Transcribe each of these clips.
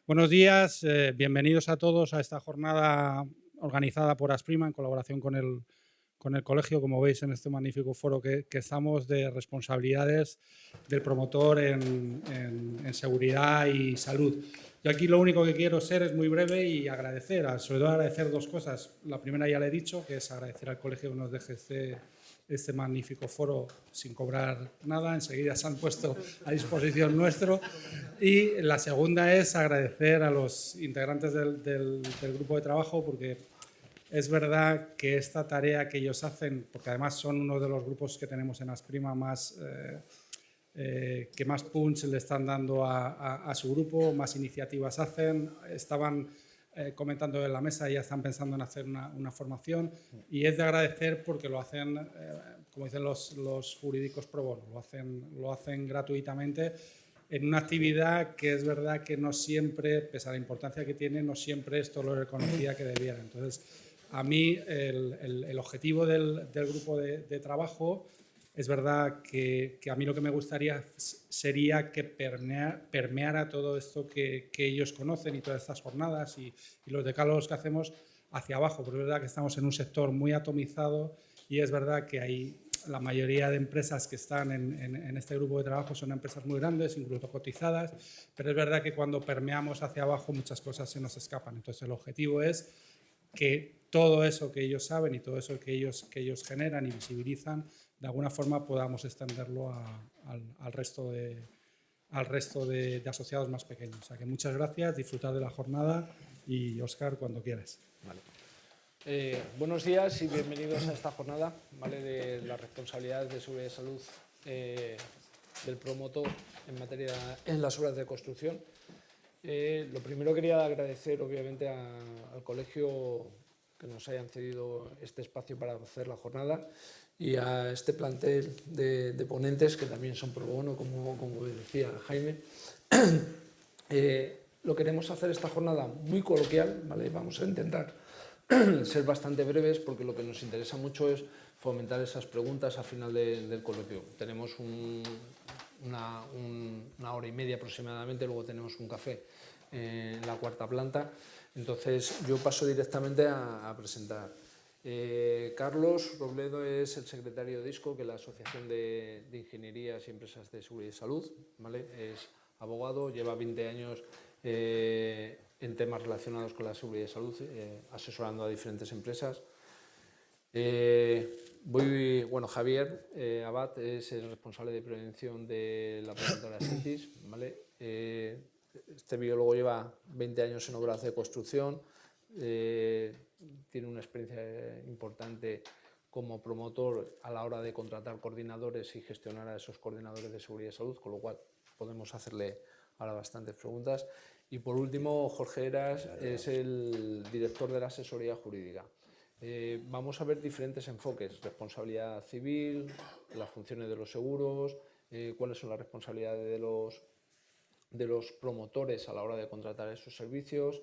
Buenos días, bienvenidos a todos a esta jornada organizada por Asprima en colaboración con el colegio, como veis en este magnífico foro que estamos de responsabilidades del promotor en seguridad y salud. Yo aquí lo único que quiero ser es muy breve y agradecer, sobre todo agradecer dos cosas. La primera ya le he dicho, que es agradecer al colegio que nos deje este magnífico foro sin cobrar nada. Enseguida se han puesto a disposición nuestro. Y la segunda es agradecer a los integrantes del grupo de trabajo, porque es verdad que esta tarea que ellos hacen, porque además son uno de los grupos que tenemos en Asprima que más punch le están dando a su grupo, más iniciativas hacen, estaban comentando en la mesa y ya están pensando en hacer una formación, y es de agradecer porque lo hacen, como dicen los jurídicos pro bono, lo hacen gratuitamente en una actividad que es verdad que no siempre, pese a la importancia que tiene, no siempre esto lo reconocía que debiera. Entonces, a mí el objetivo del grupo de trabajo es verdad que a mí lo que me gustaría sería que permeara todo esto que ellos conocen y todas estas jornadas y los decálogos que hacemos hacia abajo, porque es verdad que estamos en un sector muy atomizado y es verdad que hay la mayoría de empresas que están en este grupo de trabajo son empresas muy grandes, incluso cotizadas, pero es verdad que cuando permeamos hacia abajo muchas cosas se nos escapan. Entonces el objetivo es que todo eso que ellos saben y todo eso que ellos generan y visibilizan, de alguna forma podamos extenderlo al resto de asociados más pequeños. O sea que muchas gracias, disfrutar de la jornada y Óscar, cuando quieras. Vale. Buenos días y bienvenidos a esta jornada, ¿vale?, de las responsabilidades de seguridad y salud del promotor en las obras de construcción. Lo primero quería agradecer obviamente al colegio que nos hayan cedido este espacio para hacer la jornada y a este plantel de ponentes que también son pro bono, como decía Jaime. Lo queremos hacer esta jornada muy coloquial, ¿vale? Vamos a intentar ser bastante breves porque lo que nos interesa mucho es fomentar esas preguntas al final del coloquio. Tenemos una hora y media aproximadamente, luego tenemos un café en la cuarta planta. Entonces yo paso directamente a presentar. Carlos Robledo es el secretario de ISCO, que es la Asociación de Ingenierías y Empresas de Seguridad y Salud, ¿vale? Es abogado, lleva 20 años en temas relacionados con la seguridad y salud, asesorando a diferentes empresas. Javier Abad es el responsable de prevención de la promotora Estetis, ¿vale? Este biólogo lleva 20 años en obras de construcción, tiene una experiencia importante como promotor a la hora de contratar coordinadores y gestionar a esos coordinadores de seguridad y salud, con lo cual podemos hacerle ahora bastantes preguntas. Y por último, Jorge Heras es el director de la asesoría jurídica. Vamos a ver diferentes enfoques: responsabilidad civil, las funciones de los seguros, cuáles son las responsabilidades de los promotores a la hora de contratar esos servicios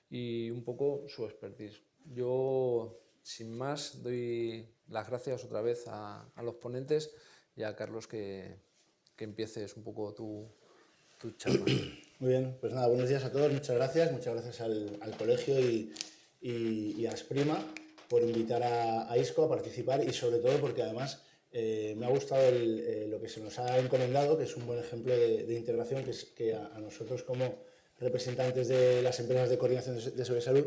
y un poco su expertise. Yo, sin más, doy las gracias otra vez a los ponentes y a Carlos que empieces un poco tu charla. Muy bien, pues nada, buenos días a todos, muchas gracias al colegio y a Asprima por invitar a ISCO a participar, y sobre todo porque además me ha gustado lo que se nos ha encomendado, que es un buen ejemplo de integración, que es que a nosotros como representantes de las empresas de coordinación de seguridad y salud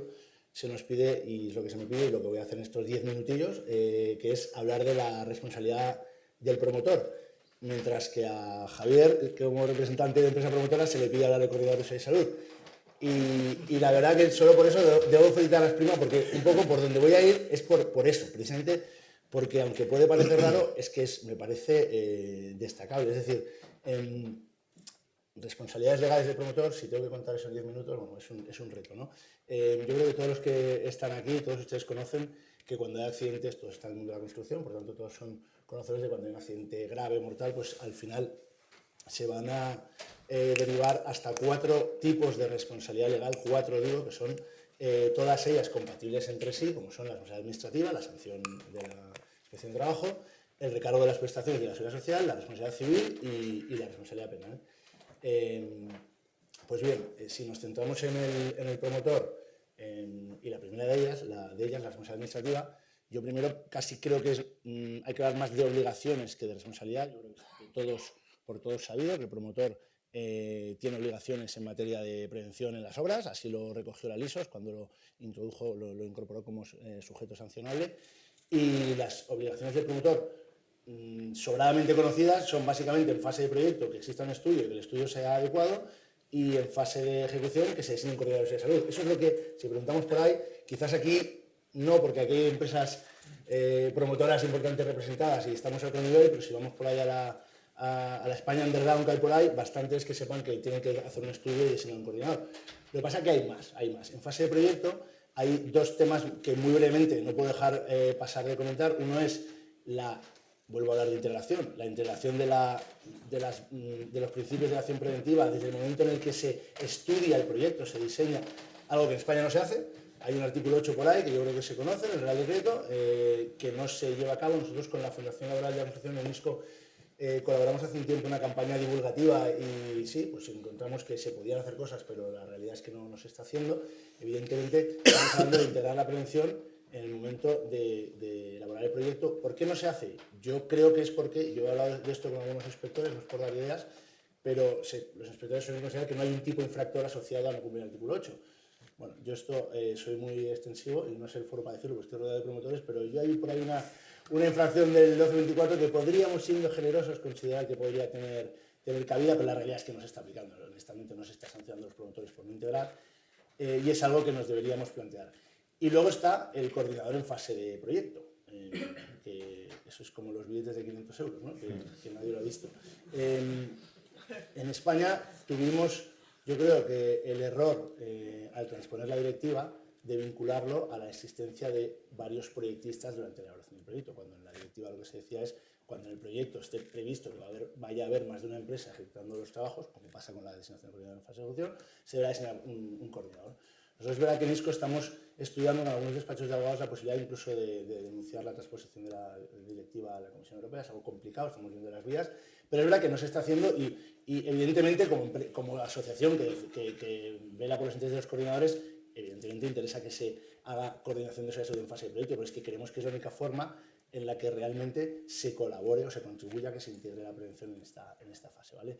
se nos pide, y es lo que se me pide y lo que voy a hacer en estos 10 minutillos, que es hablar de la responsabilidad del promotor. Mientras que a Javier, que como representante de empresa promotora, se le pide hablar de coordinadores de salud. Y la verdad que solo por eso debo felicitar a Asprima, porque un poco por donde voy a ir es por eso, precisamente porque, aunque puede parecer raro, es que me parece destacable. Es decir, responsabilidades legales del promotor, si tengo que contar eso en 10 minutos, bueno, es un reto, ¿no? Yo creo que todos los que están aquí, todos ustedes conocen que cuando hay accidentes, todos están en el mundo de la construcción, por lo tanto todos son conocedores de cuando hay un accidente grave, mortal, pues al final se van a derivar hasta 4 tipos de responsabilidad legal, 4 digo, que son todas ellas compatibles entre sí, como son la responsabilidad administrativa, la sanción de la inspección de trabajo, el recargo de las prestaciones de la seguridad social, la responsabilidad civil y la responsabilidad penal. Pues bien, si nos centramos en el promotor y la primera de ellas, la responsabilidad administrativa, yo primero casi creo que hay que hablar más de obligaciones que de responsabilidad. Yo creo que por todos sabido que el promotor tiene obligaciones en materia de prevención en las obras, así lo recogió la LISOS cuando lo introdujo, lo incorporó como sujeto sancionable, y las obligaciones del promotor sobradamente conocidas son básicamente en fase de proyecto que exista un estudio y que el estudio sea adecuado, y en fase de ejecución que se designen coordinadores de salud. Eso es lo que, si preguntamos por ahí, quizás aquí no, porque aquí hay empresas promotoras importantes representadas y estamos a otro nivel, pero si vamos por ahí a la España underground que hay por ahí, bastantes que sepan que tienen que hacer un estudio y designar un coordinador. Lo que pasa es que hay más. En fase de proyecto hay dos temas que muy brevemente no puedo dejar pasar de comentar. Uno es vuelvo a hablar de integración, la integración de los principios de la acción preventiva desde el momento en el que se estudia el proyecto, se diseña, algo que en España no se hace. Hay un artículo 8 por ahí que yo creo que se conoce, el Real Decreto, que no se lleva a cabo. Nosotros con la Fundación Laboral de Administración en ISCO colaboramos hace un tiempo en una campaña divulgativa y sí, pues encontramos que se podían hacer cosas, pero la realidad es que no se está haciendo. Evidentemente, estamos hablando de integrar la prevención en el momento de elaborar el proyecto. ¿Por qué no se hace? Yo creo que es porque, yo he hablado de esto con algunos inspectores, no es por dar ideas, pero los inspectores suelen considerar que no hay un tipo infractor asociado a no cumplir el artículo 8. Bueno, yo esto soy muy extensivo y no es el foro para decirlo, porque estoy rodeado de promotores, pero yo hay por ahí una infracción del 1224 que podríamos, siendo generosos, considerar que podría tener cabida, pero la realidad es que no se está aplicando. Honestamente no se está sancionando a los promotores por no integrar, y es algo que nos deberíamos plantear. Y luego está el coordinador en fase de proyecto, que eso es como los billetes de 500 euros, ¿no? que nadie lo ha visto. En España tuvimos, yo creo que el error al transponer la directiva de vincularlo a la existencia de varios proyectistas durante la elaboración del proyecto, cuando en la directiva lo que se decía es cuando en el proyecto esté previsto que vaya a haber más de una empresa ejecutando los trabajos, como pasa con la designación de coordinador en fase de ejecución, se deberá designar un coordinador. Nosotros es verdad que en ISCO estamos estudiando en algunos despachos de abogados la posibilidad incluso de denunciar la transposición de la directiva a la Comisión Europea. Es algo complicado, estamos viendo las vías, pero es verdad que no se está haciendo y evidentemente como asociación que vela por los intereses de los coordinadores, evidentemente interesa que se haga coordinación de salud en fase de proyecto, pero es que creemos que es la única forma en la que realmente se colabore o se contribuya a que se integre la prevención en esta fase, ¿vale?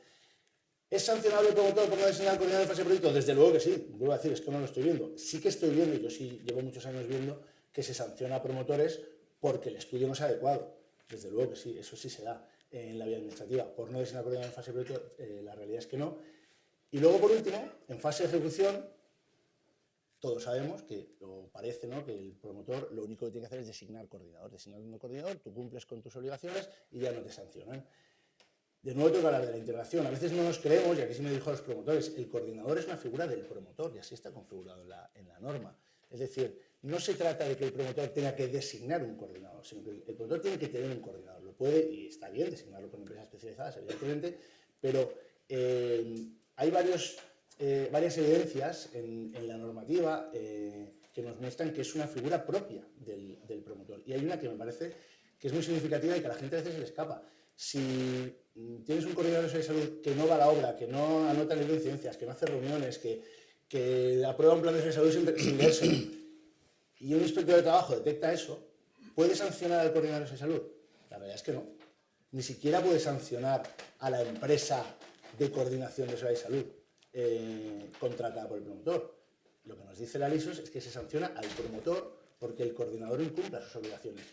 ¿Es sancionable el promotor por no designar coordinador en fase de proyecto? Desde luego que sí. Vuelvo a decir, es que no lo estoy viendo. Sí que estoy viendo, y yo sí llevo muchos años viendo, que se sanciona a promotores porque el estudio no es adecuado. Desde luego que sí, eso sí se da en la vía administrativa. Por no designar coordinador en fase de proyecto, la realidad es que no. Y luego, por último, en fase de ejecución, todos sabemos que, o parece, ¿no?, que el promotor lo único que tiene que hacer es designar coordinador. Designando un coordinador, tú cumples con tus obligaciones y ya no te sancionan. De nuevo tengo que hablar de la integración. A veces no nos creemos, y aquí sí me dijo a los promotores, el coordinador es una figura del promotor y así está configurado en la norma. Es decir, no se trata de que el promotor tenga que designar un coordinador, sino que el promotor tiene que tener un coordinador. Lo puede, y está bien, designarlo con empresas especializadas, evidentemente, pero hay varias evidencias en la normativa que nos muestran que es una figura propia del promotor. Y hay una que me parece que es muy significativa y que a la gente a veces se le escapa. Si tienes un coordinador de salud que no va a la obra, que no anota las incidencias, que no hace reuniones, que aprueba un plan de salud sin leérselo, y un inspector de trabajo detecta eso, ¿puede sancionar al coordinador de salud? La realidad es que no. Ni siquiera puede sancionar a la empresa de coordinación de salud contratada por el promotor. Lo que nos dice la LISOS es que se sanciona al promotor porque el coordinador incumpla sus obligaciones.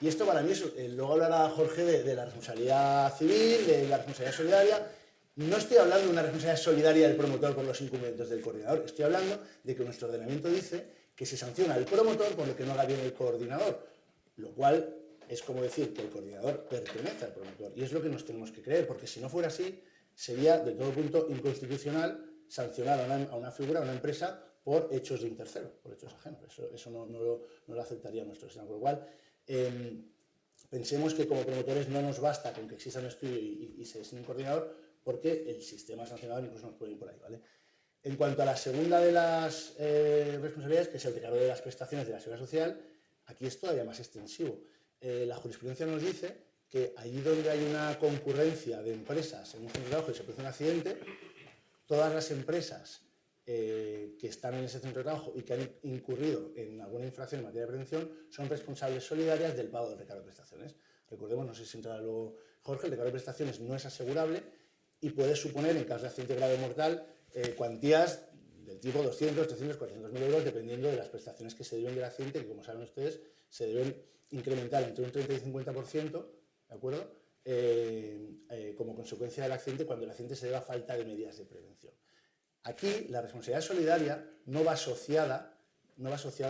Y esto para mí es, luego hablará Jorge de la responsabilidad civil, de la responsabilidad solidaria. No estoy hablando de una responsabilidad solidaria del promotor por los incumplimientos del coordinador, estoy hablando de que nuestro ordenamiento dice que se sanciona al promotor por lo que no haga bien el coordinador, lo cual es como decir que el coordinador pertenece al promotor, y es lo que nos tenemos que creer, porque si no fuera así, sería de todo punto inconstitucional sancionar a una figura, a una empresa, por hechos de un tercero, por hechos ajenos. Eso no lo aceptaría nuestro sistema, por lo cual pensemos que como promotores no nos basta con que exista un estudio y se designe un coordinador, porque el sistema sancionador incluso nos puede ir por ahí, ¿vale? En cuanto a la segunda de las responsabilidades, que es el declarado de las prestaciones de la seguridad social, aquí es todavía más extensivo. La jurisprudencia nos dice que allí donde hay una concurrencia de empresas en un centro de trabajo y se produce un accidente, todas las empresas que están en ese centro de trabajo y que han incurrido en alguna infracción en materia de prevención son responsables solidarias del pago del recargo de prestaciones. Recordemos, no sé si entrará luego Jorge, el recargo de prestaciones no es asegurable y puede suponer, en caso de accidente grave o mortal, cuantías del tipo 200, 300, 400.000 euros, dependiendo de las prestaciones que se deben del accidente, que como saben ustedes, se deben incrementar entre un 30 y 50%, ¿de acuerdo? Como consecuencia del accidente, cuando el accidente se debe a falta de medidas de prevención. Aquí la responsabilidad solidaria no va asociada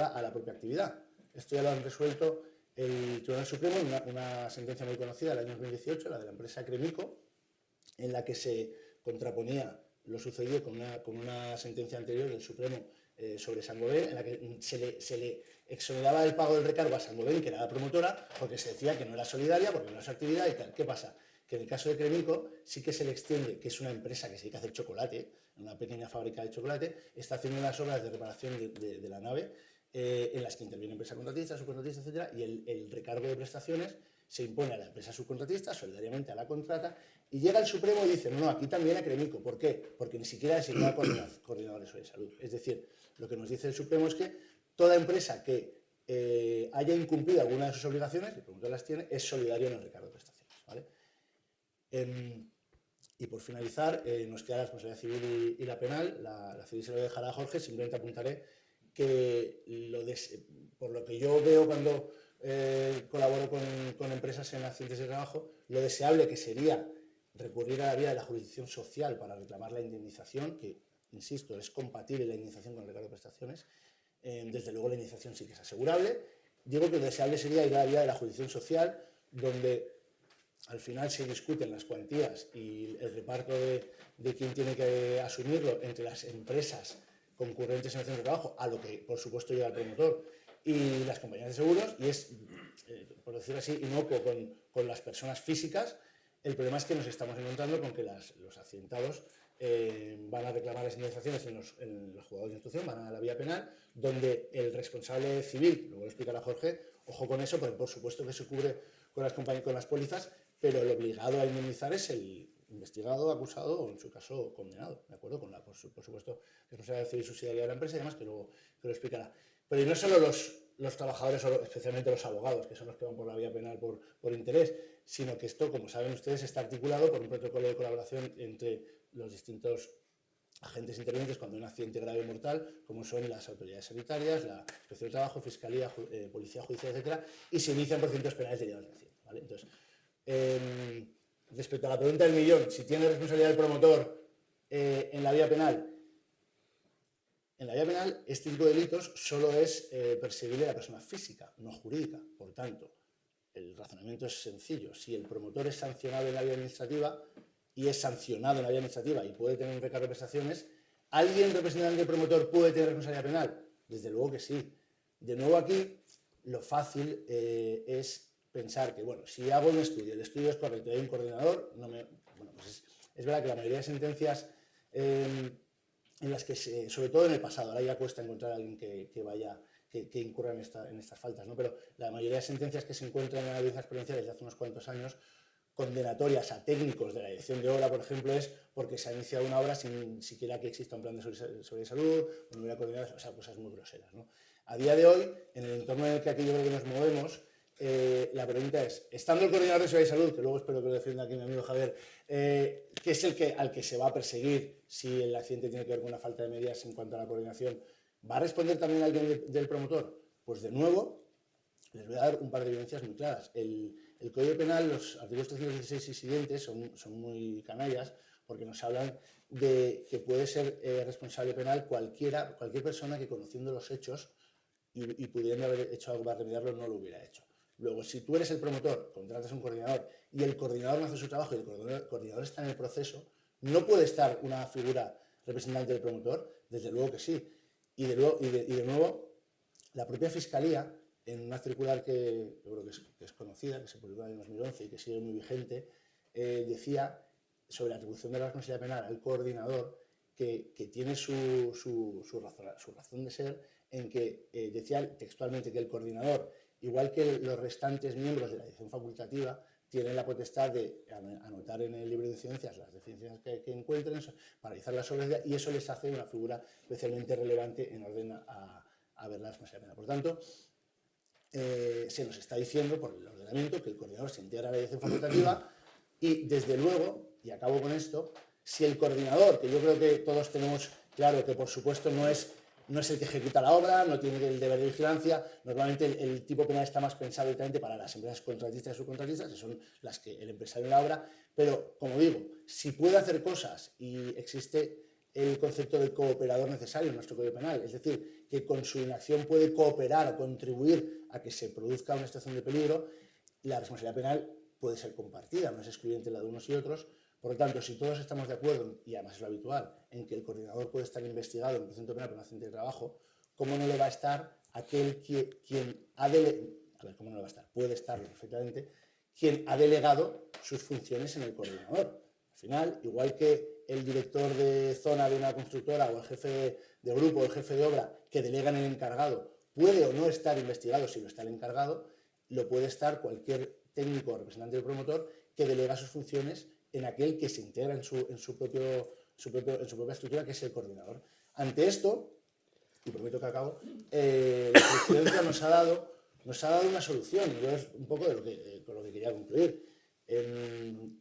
a la propia actividad. Esto ya lo han resuelto el Tribunal Supremo en una sentencia muy conocida del año 2018, la de la empresa Cremico, en la que se contraponía lo sucedido con una sentencia anterior del Supremo sobre Saint-Gobain, en la que se le exoneraba del pago del recargo a Saint-Gobain, que era la promotora, porque se decía que no era solidaria, porque no era su actividad y tal. ¿Qué pasa? Que en el caso de Cremico sí que se le extiende, que es una empresa que se dedica a hacer chocolate, una pequeña fábrica de chocolate, está haciendo unas obras de reparación de la nave, en las que interviene empresa contratista, subcontratista, etcétera, y el recargo de prestaciones se impone a la empresa subcontratista, solidariamente a la contrata, y llega el Supremo y dice, no, aquí también a Cremico. ¿Por qué? Porque ni siquiera designa coordinadores de salud. Es decir, lo que nos dice el Supremo es que toda empresa que haya incumplido alguna de sus obligaciones, el promotor las tiene, es solidario en el recargo de prestaciones, ¿vale? Y por finalizar, nos queda la responsabilidad civil y la penal. La civil se lo dejará a Jorge, simplemente apuntaré que por lo que yo veo cuando colaboro con empresas en accidentes de trabajo, lo deseable que sería recurrir a la vía de la jurisdicción social para reclamar la indemnización, que, insisto, es compatible la indemnización con el recargo de prestaciones. Desde luego la indemnización sí que es asegurable. Digo que lo deseable sería ir a la vía de la jurisdicción social, donde al final se discuten las cuantías y el reparto de quién tiene que asumirlo entre las empresas concurrentes en el centro de trabajo, a lo que por supuesto llega el promotor y las compañías de seguros, y es, por decirlo así, inocuo con las personas físicas. El problema es que nos estamos encontrando con que los accidentados van a reclamar las indemnizaciones en los juzgados de instrucción, van a la vía penal, donde el responsable civil, luego lo explicará Jorge, ojo con eso, porque por supuesto que se cubre con las pólizas, pero el obligado a indemnizar es el investigado, acusado o, en su caso, condenado, ¿de acuerdo? Con por supuesto, responsabilidad civil subsidiaria de la empresa y demás, que luego lo explicará. Pero y no solo los trabajadores, especialmente los abogados, que son los que van por la vía penal por interés, sino que esto, como saben ustedes, está articulado por un protocolo de colaboración entre los distintos agentes intervenientes cuando hay un accidente grave o mortal, como son las autoridades sanitarias, la Inspección de Trabajo, Fiscalía, Policía Judicial, etcétera, y se inician procedimientos penales derivados del accidente, ¿vale? Entonces, respecto a la pregunta del millón, si tiene responsabilidad el promotor en la vía penal, este tipo de delitos solo es perseguible a la persona física, no jurídica. Por tanto, el razonamiento es sencillo. Si el promotor es sancionado en la vía administrativa y es sancionado en la vía administrativa y puede tener un recargo de prestaciones, ¿alguien representante del promotor puede tener responsabilidad penal? Desde luego que sí. De nuevo aquí, lo fácil es pensar que, bueno, si hago un estudio, el estudio es correcto y hay un coordinador, pues es verdad que la mayoría de sentencias en las que, sobre todo en el pasado, ahora ya cuesta encontrar a alguien que incurra en estas faltas, ¿no? Pero la mayoría de sentencias que se encuentran en la audiencia experiencial desde hace unos cuantos años, condenatorias a técnicos de la dirección de obra, por ejemplo, es porque se ha iniciado una obra sin siquiera que exista un plan de seguridad y salud, o no hubiera coordinado, o sea, cosas muy groseras, ¿no? A día de hoy, en el entorno en el que aquí yo creo que nos movemos, la pregunta es, estando el coordinador de seguridad y salud, que luego espero que lo defienda aquí mi amigo Javier, que es al que se va a perseguir si el accidente tiene que ver con una falta de medidas en cuanto a la coordinación, ¿va a responder también alguien del promotor? Pues de nuevo, les voy a dar un par de evidencias muy claras. El Código Penal, los artículos 316 y siguientes son muy canallas porque nos hablan de que puede ser responsable penal cualquier persona que, conociendo los hechos y pudiendo haber hecho algo para remediarlo, no lo hubiera hecho. Luego, si tú eres el promotor, contratas a un coordinador y el coordinador no hace su trabajo y el coordinador está en el proceso, ¿no puede estar una figura representante del promotor? Desde luego que sí. Y de nuevo, la propia Fiscalía, en una circular que yo creo que es conocida, que se publicó en el 2011 y que sigue muy vigente, decía sobre la atribución de la responsabilidad penal al coordinador que tiene su razón de ser, en que decía textualmente que el coordinador, igual que los restantes miembros de la dirección facultativa, tienen la potestad de anotar en el libro de incidencias las deficiencias que encuentren, paralizarlas sobre ella, y eso les hace una figura especialmente relevante en orden a ver la responsabilidad penal. Por tanto, se nos está diciendo por el ordenamiento que el coordinador se integra a la dirección facultativa y, desde luego, y acabo con esto, si el coordinador, que yo creo que todos tenemos claro que por supuesto no es el que ejecuta la obra, no tiene el deber de vigilancia, normalmente el tipo penal está más pensado directamente para las empresas contratistas y subcontratistas, que son las que el empresario en la obra, pero, como digo, si puede hacer cosas y existe el concepto de cooperador necesario en nuestro Código Penal, es decir, que con su inacción puede cooperar o contribuir a que se produzca una situación de peligro, la responsabilidad penal puede ser compartida, no es excluyente la de unos y otros. Por lo tanto, si todos estamos de acuerdo, y además es lo habitual, en que el coordinador puede estar investigado en un procedimiento penal por un accidente de trabajo, ¿cómo no lo va a estar aquel quien ha delegado? A ver, ¿cómo no lo va a estar? Puede estarlo perfectamente quien ha delegado sus funciones en el coordinador. Al final, igual que el director de zona de una constructora o el jefe de grupo o el jefe de obra que delega en el encargado puede o no estar investigado si lo está el encargado, lo puede estar cualquier técnico o representante del promotor que delega sus funciones en aquel que se integra en su propia estructura, que es el coordinador. Ante esto, y prometo que acabo, la jurisprudencia nos ha dado una solución, y yo es un poco con lo que quería concluir. En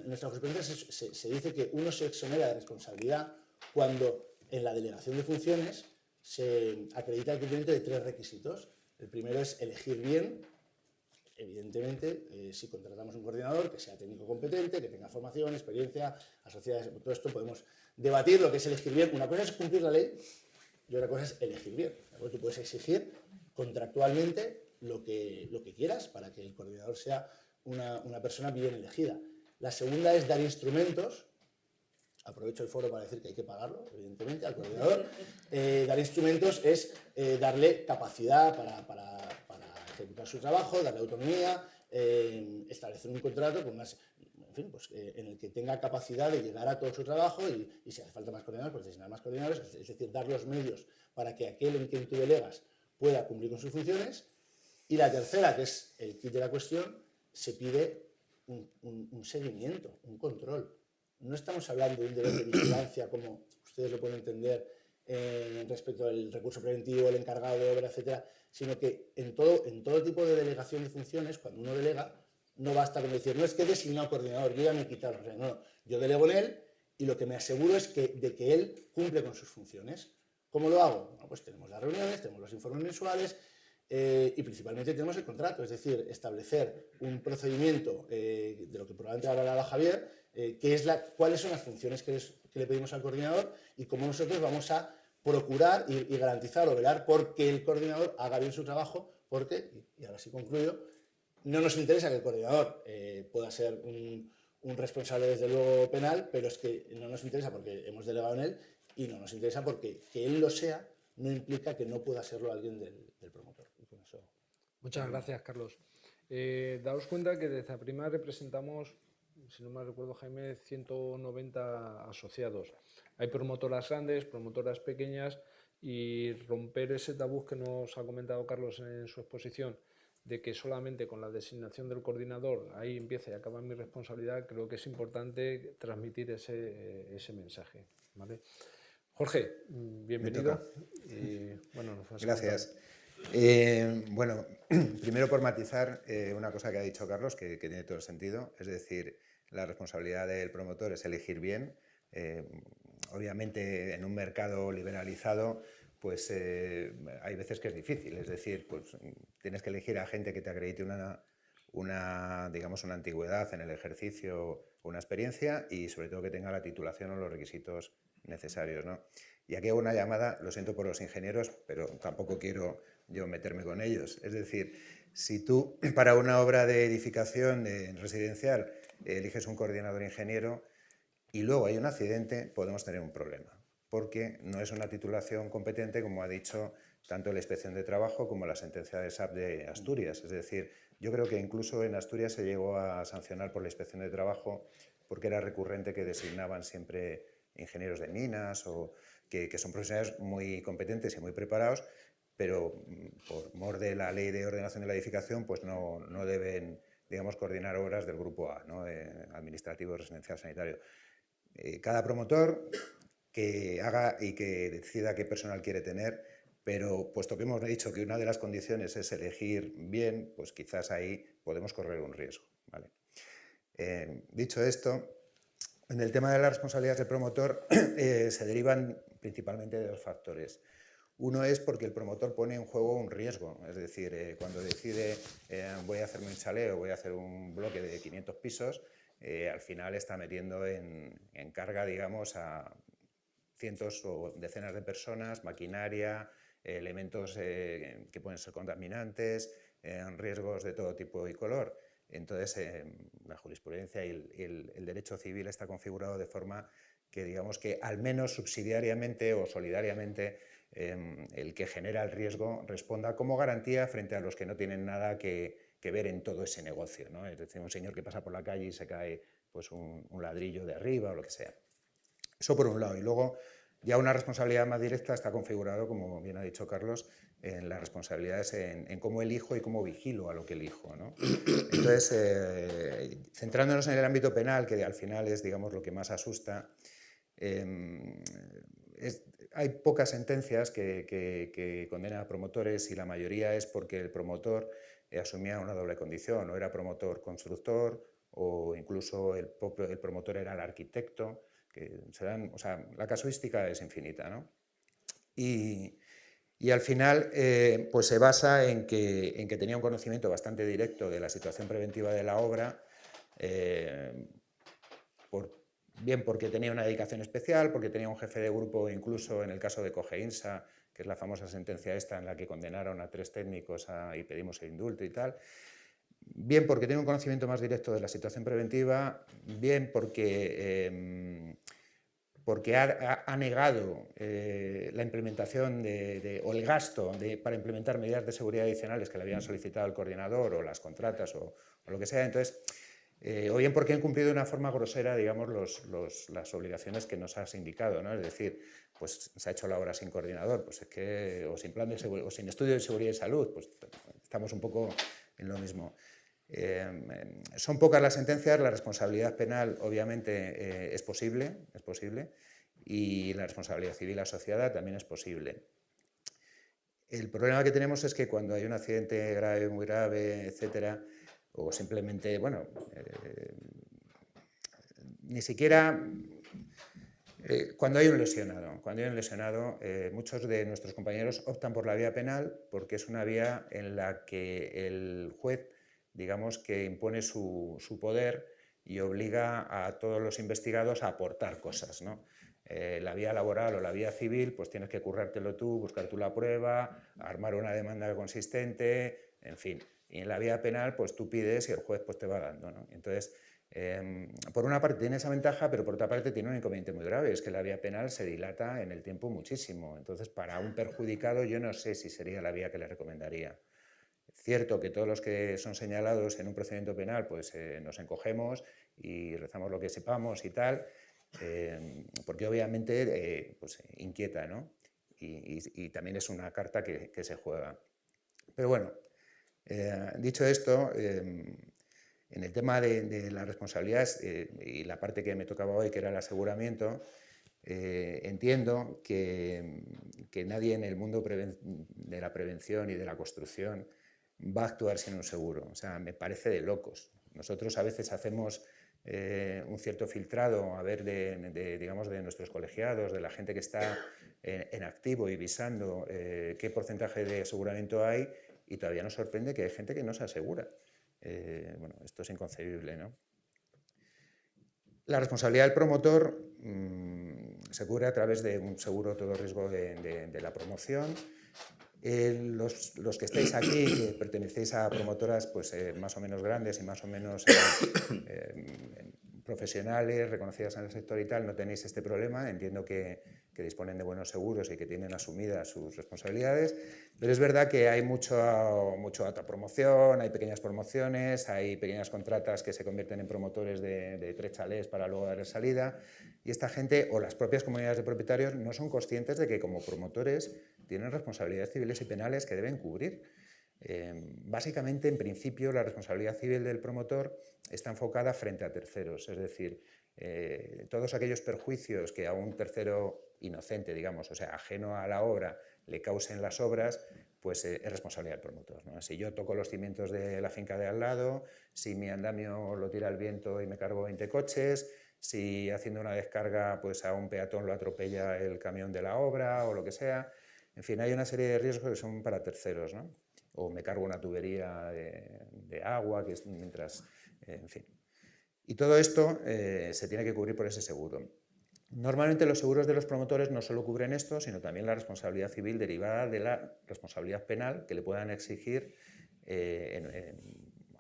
nuestra jurisprudencia se dice que uno se exonera de responsabilidad cuando en la delegación de funciones se acredita el cumplimiento de 3 requisitos. El primero es elegir bien. Evidentemente, si contratamos un coordinador que sea técnico competente, que tenga formación, experiencia, asociadas, todo esto podemos debatir lo que es elegir bien. Una cosa es cumplir la ley y otra cosa es elegir bien. Tú puedes exigir contractualmente lo que quieras para que el coordinador sea una persona bien elegida. La segunda es dar instrumentos. Aprovecho el foro para decir que hay que pagarlo, evidentemente, al coordinador. Dar instrumentos es darle capacidad para ejecutar su trabajo, darle autonomía, establecer un contrato con en el que tenga capacidad de llegar a todo su trabajo y si hace falta más coordinadores, pues designar más coordinadores, es decir, dar los medios para que aquel en quien tú delegas pueda cumplir con sus funciones. Y la tercera, que es el kit de la cuestión, se pide un seguimiento, un control. No estamos hablando de un deber de vigilancia, como ustedes lo pueden entender, respecto al recurso preventivo, el encargado de obra, etcétera, sino que en todo tipo de delegación de funciones, cuando uno delega, no basta con decir, no es que he designado coordinador, yo ya me he quitado. O sea, no, yo delego en él y lo que me aseguro es de que él cumple con sus funciones. ¿Cómo lo hago? Bueno, pues tenemos las reuniones, tenemos los informes mensuales y principalmente tenemos el contrato, es decir, establecer un procedimiento de lo que probablemente hablará Javier, cuáles son las funciones que le pedimos al coordinador y cómo nosotros vamos a procurar y garantizar o velar porque el coordinador haga bien su trabajo, porque, y ahora sí concluyo, no nos interesa que el coordinador pueda ser un responsable, desde luego, penal, pero es que no nos interesa porque hemos delegado en él y no nos interesa porque que él lo sea no implica que no pueda serlo alguien del promotor. Y con eso... Muchas gracias, Carlos. Daos cuenta que desde APRIMA representamos, si no me recuerdo, Jaime, 190 asociados. Hay promotoras grandes, promotoras pequeñas, y romper ese tabú que nos ha comentado Carlos en su exposición, de que solamente con la designación del coordinador ahí empieza y acaba mi responsabilidad, creo que es importante transmitir ese mensaje, ¿vale? Jorge, bienvenido. Gracias. Bueno, primero por matizar una cosa que ha dicho Carlos, que tiene todo el sentido, es decir, la responsabilidad del promotor es elegir bien. Obviamente, en un mercado liberalizado, pues hay veces que es difícil, es decir, pues tienes que elegir a gente que te acredite digamos, una antigüedad en el ejercicio, una experiencia y sobre todo que tenga la titulación o los requisitos necesarios, ¿no? Y aquí hago una llamada, lo siento por los ingenieros, pero tampoco quiero yo meterme con ellos. Es decir, si tú para una obra de edificación residencial eliges un coordinador ingeniero y luego hay un accidente, podemos tener un problema, porque no es una titulación competente, como ha dicho tanto la Inspección de Trabajo como la sentencia de SAP de Asturias. Es decir, yo creo que incluso en Asturias se llegó a sancionar por la Inspección de Trabajo porque era recurrente que designaban siempre ingenieros de minas o que son profesionales muy competentes y muy preparados, pero por mor de la Ley de Ordenación de la Edificación pues no deben, digamos, coordinar obras del grupo A, ¿no? Administrativo residencial sanitario. Cada promotor que haga y que decida qué personal quiere tener, pero puesto que hemos dicho que una de las condiciones es elegir bien, pues quizás ahí podemos correr un riesgo, ¿vale? Dicho esto, en el tema de las responsabilidades del promotor se derivan principalmente de dos factores. Uno es porque el promotor pone en juego un riesgo, es decir, cuando decide voy a hacerme un chalet o voy a hacer un bloque de 500 pisos, al final está metiendo en carga, digamos, a cientos o decenas de personas, maquinaria, elementos que pueden ser contaminantes, riesgos de todo tipo y color. Entonces, la jurisprudencia y el derecho civil está configurado de forma que, digamos, que al menos subsidiariamente o solidariamente el que genera el riesgo responda como garantía frente a los que no tienen nada que ver en todo ese negocio, ¿no? Es decir, un señor que pasa por la calle y se cae pues, un ladrillo de arriba o lo que sea. Eso por un lado. Y luego, ya una responsabilidad más directa está configurado, como bien ha dicho Carlos, en las responsabilidades en cómo elijo y cómo vigilo a lo que elijo, ¿no? Entonces, centrándonos en el ámbito penal, que al final es, digamos, lo que más asusta, hay pocas sentencias que condenan a promotores y la mayoría es porque el promotor asumía una doble condición, o era promotor constructor o incluso el promotor era el arquitecto, que o sea, la casuística es infinita, ¿no? Y al final pues se basa en que tenía un conocimiento bastante directo de la situación preventiva de la obra, bien porque tenía una dedicación especial, porque tenía un jefe de grupo, incluso en el caso de Cogeinsa, que es la famosa sentencia esta en la que condenaron a 3 técnicos y pedimos el indulto y tal, bien porque tiene un conocimiento más directo de la situación preventiva, bien porque ha negado la implementación o el gasto para implementar medidas de seguridad adicionales que le habían solicitado el coordinador o las contratas o lo que sea. Entonces, o bien porque han cumplido de una forma grosera, digamos, las obligaciones que nos has indicado, ¿no? Es decir, pues se ha hecho la obra sin coordinador, pues es que, o sin plan de seguridad, o sin estudio de seguridad y salud, pues estamos un poco en lo mismo. Son pocas las sentencias, la responsabilidad penal obviamente es posible, y la responsabilidad civil asociada también es posible. El problema que tenemos es que cuando hay un accidente grave, muy grave, etcétera, o simplemente, bueno, ni siquiera cuando hay un lesionado, muchos de nuestros compañeros optan por la vía penal porque es una vía en la que el juez, digamos, que impone su poder y obliga a todos los investigados a aportar cosas, ¿no? La vía laboral o la vía civil, pues tienes que currártelo tú, buscar tú la prueba, armar una demanda consistente, en fin. Y en la vía penal, pues tú pides y el juez pues te va dando, ¿no? Entonces, por una parte tiene esa ventaja, pero por otra parte tiene un inconveniente muy grave, es que la vía penal se dilata en el tiempo muchísimo. Entonces, para un perjudicado yo no sé si sería la vía que le recomendaría. Cierto que todos los que son señalados en un procedimiento penal, pues nos encogemos y rezamos lo que sepamos y tal, porque obviamente pues, inquieta, ¿no? Y también es una carta que se juega. Pero bueno, dicho esto, en el tema de las responsabilidades y la parte que me tocaba hoy, que era el aseguramiento, entiendo que nadie en el mundo de la prevención y de la construcción va a actuar sin un seguro. O sea, me parece de locos. Nosotros a veces hacemos un cierto filtrado a ver digamos, de nuestros colegiados, de la gente que está en activo y visando qué porcentaje de aseguramiento hay, y todavía nos sorprende que hay gente que no se asegura. Bueno, esto es inconcebible, ¿no? La responsabilidad del promotor se cubre a través de un seguro todo riesgo de la promoción. Los que estáis aquí, que pertenecéis a promotoras pues, más o menos grandes y más o menos profesionales, reconocidas en el sector y tal, no tenéis este problema. Entiendo que disponen de buenos seguros y que tienen asumidas sus responsabilidades, pero es verdad que hay mucha autopromoción, hay pequeñas promociones, hay pequeñas contratas que se convierten en promotores de 3 chalés para luego dar salida, y esta gente o las propias comunidades de propietarios no son conscientes de que como promotores tienen responsabilidades civiles y penales que deben cubrir. Básicamente, en principio, la responsabilidad civil del promotor está enfocada frente a terceros, es decir, todos aquellos perjuicios que a un tercero inocente, digamos, o sea, ajeno a la obra, le causen las obras, pues es responsabilidad del promotor, ¿no? Si yo toco los cimientos de la finca de al lado, si mi andamio lo tira el viento y me cargo 20 coches, si haciendo una descarga pues a un peatón lo atropella el camión de la obra o lo que sea, en fin, hay una serie de riesgos que son para terceros, ¿no? O me cargo una tubería de agua, que es mientras, en fin. Y todo esto se tiene que cubrir por ese seguro. Normalmente los seguros de los promotores no solo cubren esto, sino también la responsabilidad civil derivada de la responsabilidad penal que le puedan exigir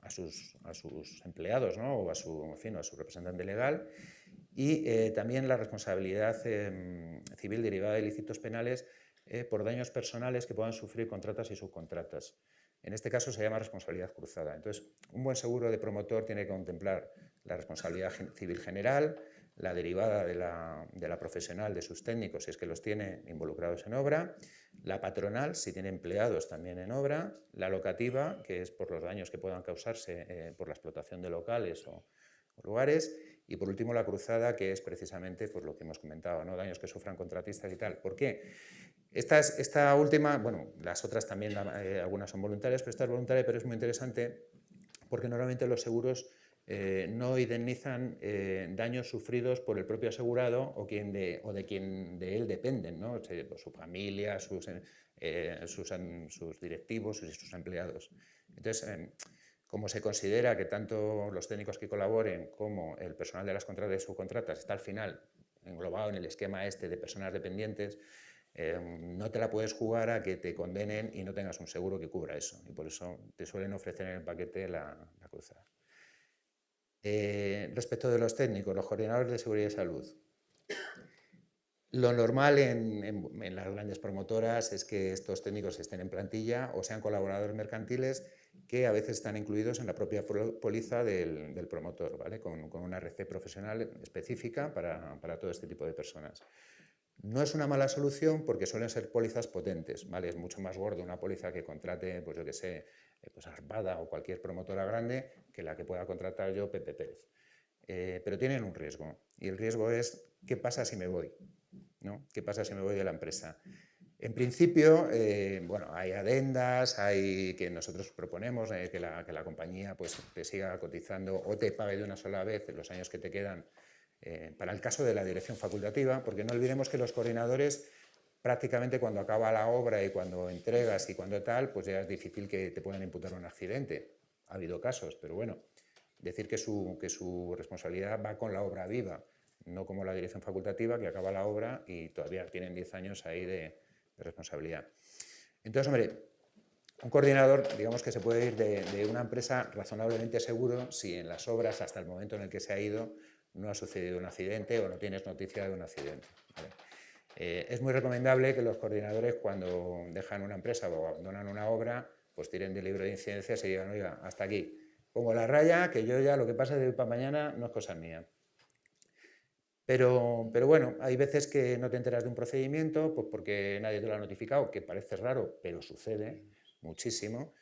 a sus empleados, ¿no? O a su representante legal, y también la responsabilidad civil derivada de ilícitos penales por daños personales que puedan sufrir contratas y subcontratas. En este caso se llama responsabilidad cruzada. Entonces, un buen seguro de promotor tiene que contemplar la responsabilidad civil general, la derivada de la profesional de sus técnicos, si es que los tiene involucrados en obra, la patronal, si tiene empleados también en obra, la locativa, que es por los daños que puedan causarse por la explotación de locales o lugares, y por último la cruzada, que es precisamente pues, lo que hemos comentado, ¿no? Daños que sufran contratistas y tal. ¿Por qué? Esta última, bueno, las otras también, algunas son voluntarias, pero esta es voluntaria, pero es muy interesante porque normalmente los seguros no indemnizan daños sufridos por el propio asegurado o de quien de él dependen, ¿no? O sea, por su familia, sus directivos y sus empleados. Entonces, como se considera que tanto los técnicos que colaboren como el personal de las contratas y subcontratas está al final englobado en el esquema este de personas dependientes, no te la puedes jugar a que te condenen y no tengas un seguro que cubra eso. Y por eso te suelen ofrecer en el paquete la cruzada. Respecto de los técnicos, los coordinadores de seguridad y salud. Lo normal en las grandes promotoras es que estos técnicos estén en plantilla o sean colaboradores mercantiles que a veces están incluidos en la propia póliza del promotor, ¿vale? Con una RC profesional específica para todo este tipo de personas. No es una mala solución porque suelen ser pólizas potentes, ¿vale? Es mucho más gordo una póliza que contrate, pues yo que sé, pues Arpada o cualquier promotora grande que la que pueda contratar yo, Pepe Pérez. Pero tienen un riesgo, y el riesgo es ¿qué pasa si me voy? ¿No? ¿Qué pasa si me voy de la empresa? En principio, bueno, hay adendas, hay que nosotros proponemos que la compañía pues, te siga cotizando o te pague de una sola vez los años que te quedan para el caso de la dirección facultativa, porque no olvidemos que los coordinadores prácticamente cuando acaba la obra y cuando entregas y cuando tal, pues ya es difícil que te puedan imputar un accidente. Ha habido casos, pero bueno, decir que su responsabilidad va con la obra viva, no como la dirección facultativa, que acaba la obra y todavía tienen 10 años ahí de responsabilidad. Entonces, hombre, un coordinador, digamos que se puede ir de una empresa razonablemente seguro si en las obras, hasta el momento en el que se ha ido, no ha sucedido un accidente o no tienes noticia de un accidente, ¿vale? Es muy recomendable que los coordinadores, cuando dejan una empresa o abandonan una obra, pues tiren del libro de incidencias y digan, oiga, hasta aquí, pongo la raya, que yo ya lo que pasa de hoy para mañana no es cosa mía. Pero bueno, hay veces que no te enteras de un procedimiento pues porque nadie te lo ha notificado, que parece raro, pero sucede muchísimo,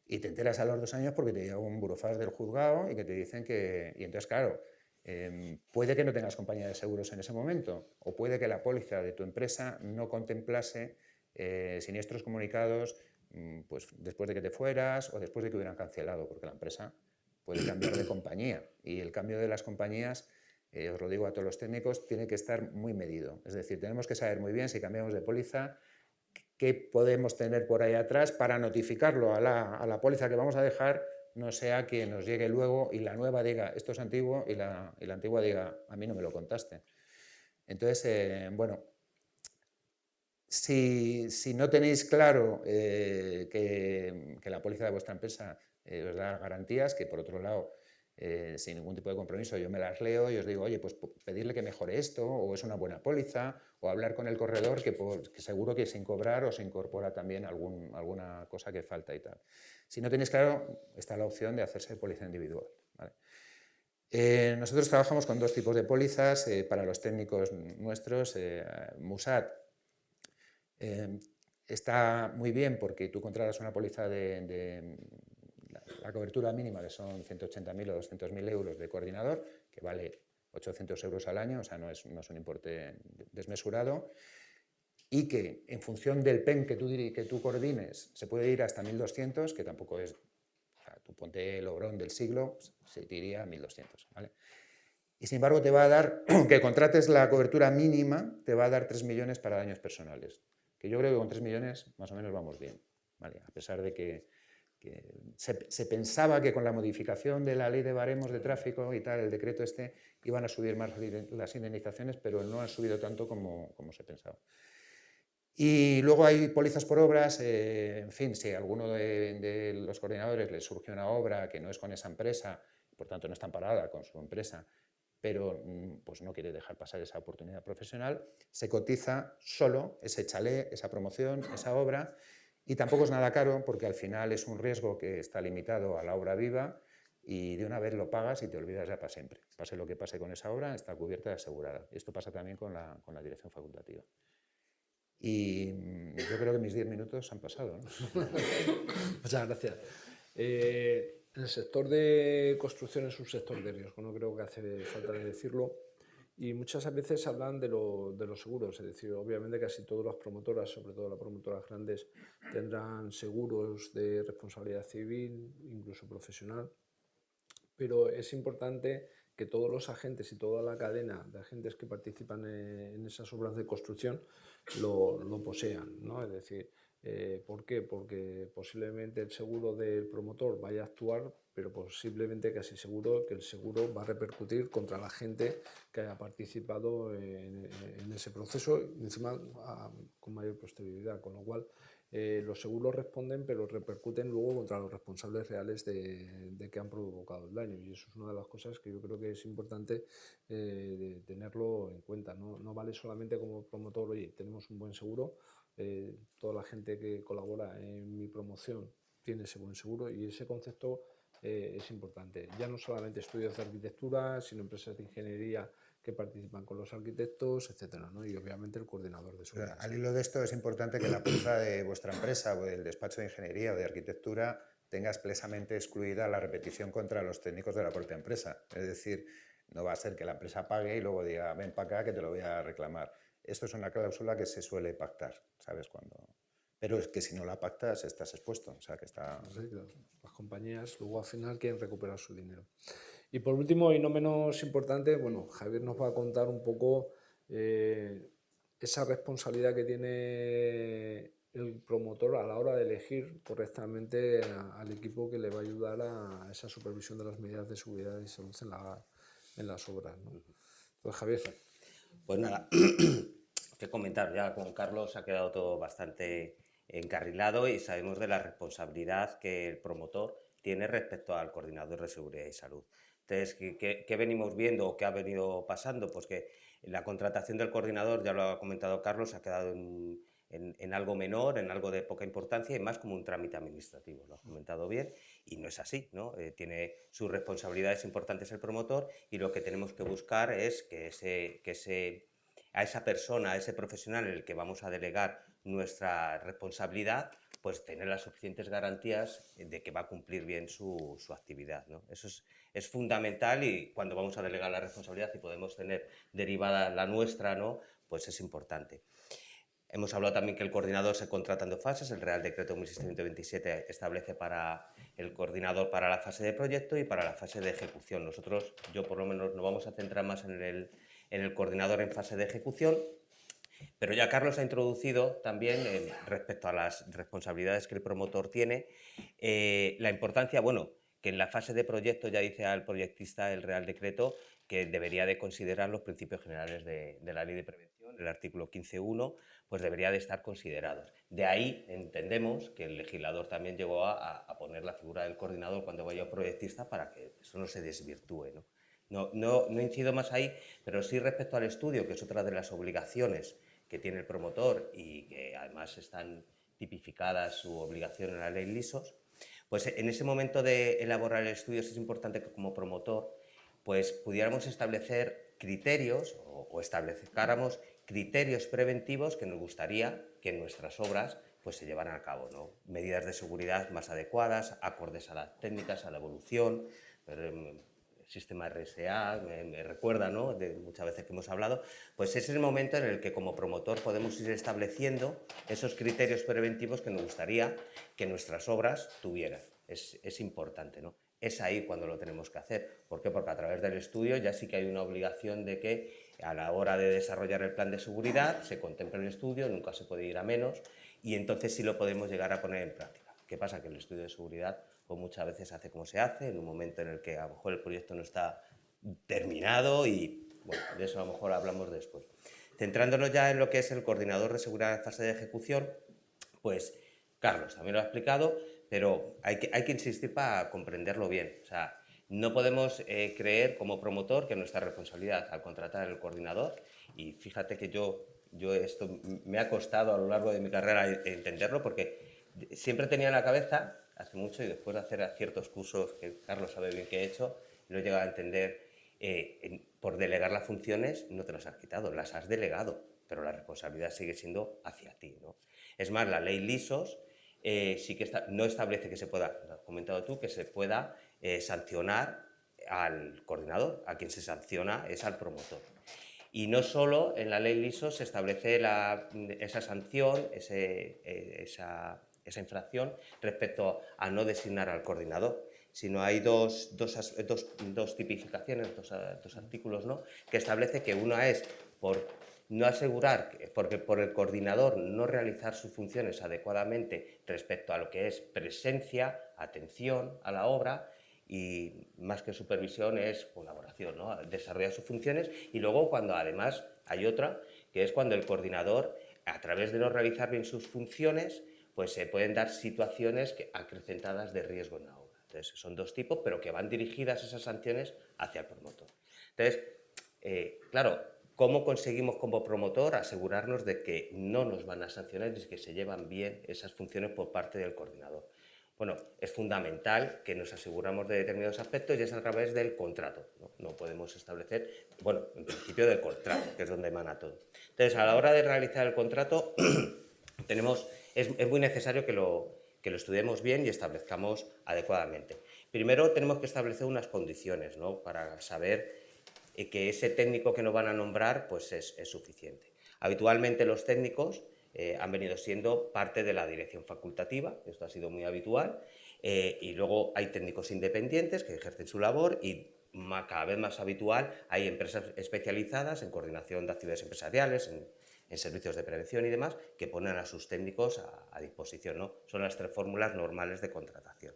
y te enteras a los 2 años porque te llega un burofax del juzgado y que te dicen que... Y entonces, claro, puede que no tengas compañía de seguros en ese momento, o puede que la póliza de tu empresa no contemplase siniestros comunicados pues después de que te fueras o después de que hubieran cancelado, porque la empresa puede cambiar de compañía, y el cambio de las compañías, os lo digo a todos los técnicos, tiene que estar muy medido. Es decir, tenemos que saber muy bien si cambiamos de póliza, qué podemos tener por ahí atrás para notificarlo a la póliza que vamos a dejar, no sea que nos llegue luego y la nueva diga esto es antiguo y la antigua diga a mí no me lo contaste. Entonces, bueno, si no tenéis claro que la póliza de vuestra empresa os da garantías, que por otro lado, sin ningún tipo de compromiso, yo me las leo y os digo, oye, pues pedirle que mejore esto, o es una buena póliza, o hablar con el corredor que seguro que sin cobrar os incorpora también alguna cosa que falta y tal. Si no tenéis claro, está la opción de hacerse póliza individual, ¿vale? Nosotros trabajamos con 2 tipos de pólizas para los técnicos nuestros. Musat está muy bien porque tú contratas una póliza de la cobertura mínima, que son 180.000 o 200.000 euros de coordinador, que vale 800 euros al año, o sea, no es un importe desmesurado, y que en función del PEN que tú coordines se puede ir hasta 1.200, que tampoco es, o sea, tú ponte el obrón del siglo, se te iría a 1.200, ¿vale? Y sin embargo te va a dar, que contrates la cobertura mínima, te va a dar 3 millones para daños personales, que yo creo que con 3 millones más o menos vamos bien, ¿vale? A pesar de que se pensaba que con la modificación de la ley de baremos de tráfico y tal, el decreto este, iban a subir más las indemnizaciones, pero no han subido tanto como se pensaba. Y luego hay pólizas por obras, en fin, si a alguno de los coordinadores le surge una obra que no es con esa empresa, por tanto no está amparada con su empresa, pero pues no quiere dejar pasar esa oportunidad profesional, se cotiza solo ese chalet, esa promoción, esa obra, y tampoco es nada caro porque al final es un riesgo que está limitado a la obra viva y de una vez lo pagas y te olvidas ya para siempre. Pase lo que pase con esa obra, está cubierta y asegurada. Esto pasa también con la dirección facultativa. Y yo creo que mis 10 minutos han pasado, ¿no? Muchas gracias. El sector de construcción es un sector de riesgo, no creo que hace falta de decirlo. Y muchas veces hablan de los seguros, es decir, obviamente casi todas las promotoras, sobre todo las promotoras grandes, tendrán seguros de responsabilidad civil, incluso profesional, pero es importante que todos los agentes y toda la cadena de agentes que participan en esas obras de construcción lo posean, ¿no? Es decir, ¿por qué? Porque posiblemente el seguro del promotor vaya a actuar, pero posiblemente casi seguro que el seguro va a repercutir contra la gente que haya participado en ese proceso, encima con mayor posterioridad, con lo cual los seguros responden, pero repercuten luego contra los responsables reales de que han provocado el daño. Y eso es una de las cosas que yo creo que es importante de tenerlo en cuenta. No vale solamente como promotor, oye, tenemos un buen seguro, toda la gente que colabora en mi promoción tiene ese buen seguro, y ese concepto es importante. Ya no solamente estudios de arquitectura, sino empresas de ingeniería que participan con los arquitectos, etcétera, ¿no? Y obviamente el coordinador de seguridad. Al hilo de esto es importante que la póliza de vuestra empresa o del despacho de ingeniería o de arquitectura tenga expresamente excluida la repetición contra los técnicos de la propia empresa. Es decir, no va a ser que la empresa pague y luego diga, ven para acá que te lo voy a reclamar. Esto es una cláusula que se suele pactar, ¿sabes? Pero es que si no la pactas estás expuesto, o sea que está... Sí, claro. Las compañías luego al final quieren recuperar su dinero. Y por último, y no menos importante, bueno, Javier nos va a contar un poco esa responsabilidad que tiene el promotor a la hora de elegir correctamente al equipo que le va a ayudar a esa supervisión de las medidas de seguridad y salud en las obras, ¿no? Entonces, Javier. Pues nada, qué comentar, ya con Carlos ha quedado todo bastante encarrilado y sabemos de la responsabilidad que el promotor tiene respecto al coordinador de seguridad y salud. Entonces, ¿qué venimos viendo o qué ha venido pasando? Pues que la contratación del coordinador, ya lo ha comentado Carlos, ha quedado en algo menor, en algo de poca importancia y más como un trámite administrativo, lo has comentado bien, y no es así, ¿no? Tiene sus responsabilidades importantes el promotor y lo que tenemos que buscar es a esa persona, a ese profesional en el que vamos a delegar nuestra responsabilidad, pues tener las suficientes garantías de que va a cumplir bien su actividad, ¿no? Eso es fundamental, y cuando vamos a delegar la responsabilidad y podemos tener derivada la nuestra, ¿no? Pues es importante. Hemos hablado también que el coordinador se contrata en 2 fases. El Real Decreto 1627 establece para el coordinador para la fase de proyecto y para la fase de ejecución. Nosotros, yo por lo menos, nos vamos a centrar más en el coordinador en fase de ejecución, pero ya Carlos ha introducido también respecto a las responsabilidades que el promotor tiene, la importancia, bueno, que en la fase de proyecto ya dice al proyectista el Real Decreto que debería de considerar los principios generales de la Ley de Prevención, el artículo 15.1, pues debería de estar considerados. De ahí entendemos que el legislador también llegó a poner la figura del coordinador cuando vaya un proyectista para que eso no se desvirtúe, ¿no? No incido más ahí, pero sí respecto al estudio, que es otra de las obligaciones que tiene el promotor y que además están tipificadas su obligación en la ley LISOS, pues en ese momento de elaborar el estudio es importante que como promotor pues pudiéramos establecer criterios o estableciéramos criterios preventivos que nos gustaría que en nuestras obras pues se llevarán a cabo, ¿no? Medidas de seguridad más adecuadas, acordes a las técnicas, a la evolución. El sistema RSA me recuerda, ¿no?, de muchas veces que hemos hablado, pues es el momento en el que como promotor podemos ir estableciendo esos criterios preventivos que nos gustaría que nuestras obras tuvieran. Es importante, ¿no? Es ahí cuando lo tenemos que hacer. ¿Por qué? Porque a través del estudio ya sí que hay una obligación de que a la hora de desarrollar el plan de seguridad se contempla el estudio, nunca se puede ir a menos, y entonces sí lo podemos llegar a poner en práctica. ¿Qué pasa? Que el estudio de seguridad pues muchas veces se hace como se hace, en un momento en el que a lo mejor el proyecto no está terminado y bueno, de eso a lo mejor hablamos después. Centrándonos ya en lo que es el coordinador de seguridad en fase de ejecución, pues Carlos también lo ha explicado, pero hay que insistir para comprenderlo bien. O sea, no podemos creer como promotor que nuestra responsabilidad al contratar el coordinador, y fíjate que yo esto me ha costado a lo largo de mi carrera entenderlo, porque siempre tenía en la cabeza, hace mucho y después de hacer ciertos cursos que Carlos sabe bien que he hecho, lo he llegado a entender, por delegar las funciones no te las has quitado, las has delegado, pero la responsabilidad sigue siendo hacia ti, ¿no? Es más, la ley LISOS sí que no establece que se pueda, lo has comentado tú, que se pueda sancionar al coordinador, a quien se sanciona es al promotor. Y no solo en la ley LISOS se establece esa sanción, esa infracción respecto a no designar al coordinador, sino hay dos tipificaciones, dos artículos, ¿no?, que establece que una es por no asegurar, porque por el coordinador no realizar sus funciones adecuadamente respecto a lo que es presencia, atención a la obra, y más que supervisión es colaboración, ¿no?, desarrollar sus funciones. Y luego cuando además hay otra, que es cuando el coordinador, a través de no realizar bien sus funciones, pues se pueden dar situaciones acrecentadas de riesgo en la obra. Entonces son dos tipos, pero que van dirigidas esas sanciones hacia el promotor. Entonces, claro, ¿cómo conseguimos como promotor asegurarnos de que no nos van a sancionar y que se llevan bien esas funciones por parte del coordinador? Bueno, es fundamental que nos aseguramos de determinados aspectos y es a través del contrato, ¿no? No podemos establecer, bueno, en principio del contrato, que es donde emana todo. Entonces, a la hora de realizar el contrato, es muy necesario que lo estudiemos bien y establezcamos adecuadamente. Primero tenemos que establecer unas condiciones, ¿no?, para saber que ese técnico que nos van a nombrar pues es suficiente. Habitualmente los técnicos han venido siendo parte de la dirección facultativa, esto ha sido muy habitual, y luego hay técnicos independientes que ejercen su labor y cada vez más habitual hay empresas especializadas en coordinación de actividades empresariales, en servicios de prevención y demás, que ponen a sus técnicos a disposición, ¿no? Son las 3 fórmulas normales de contratación.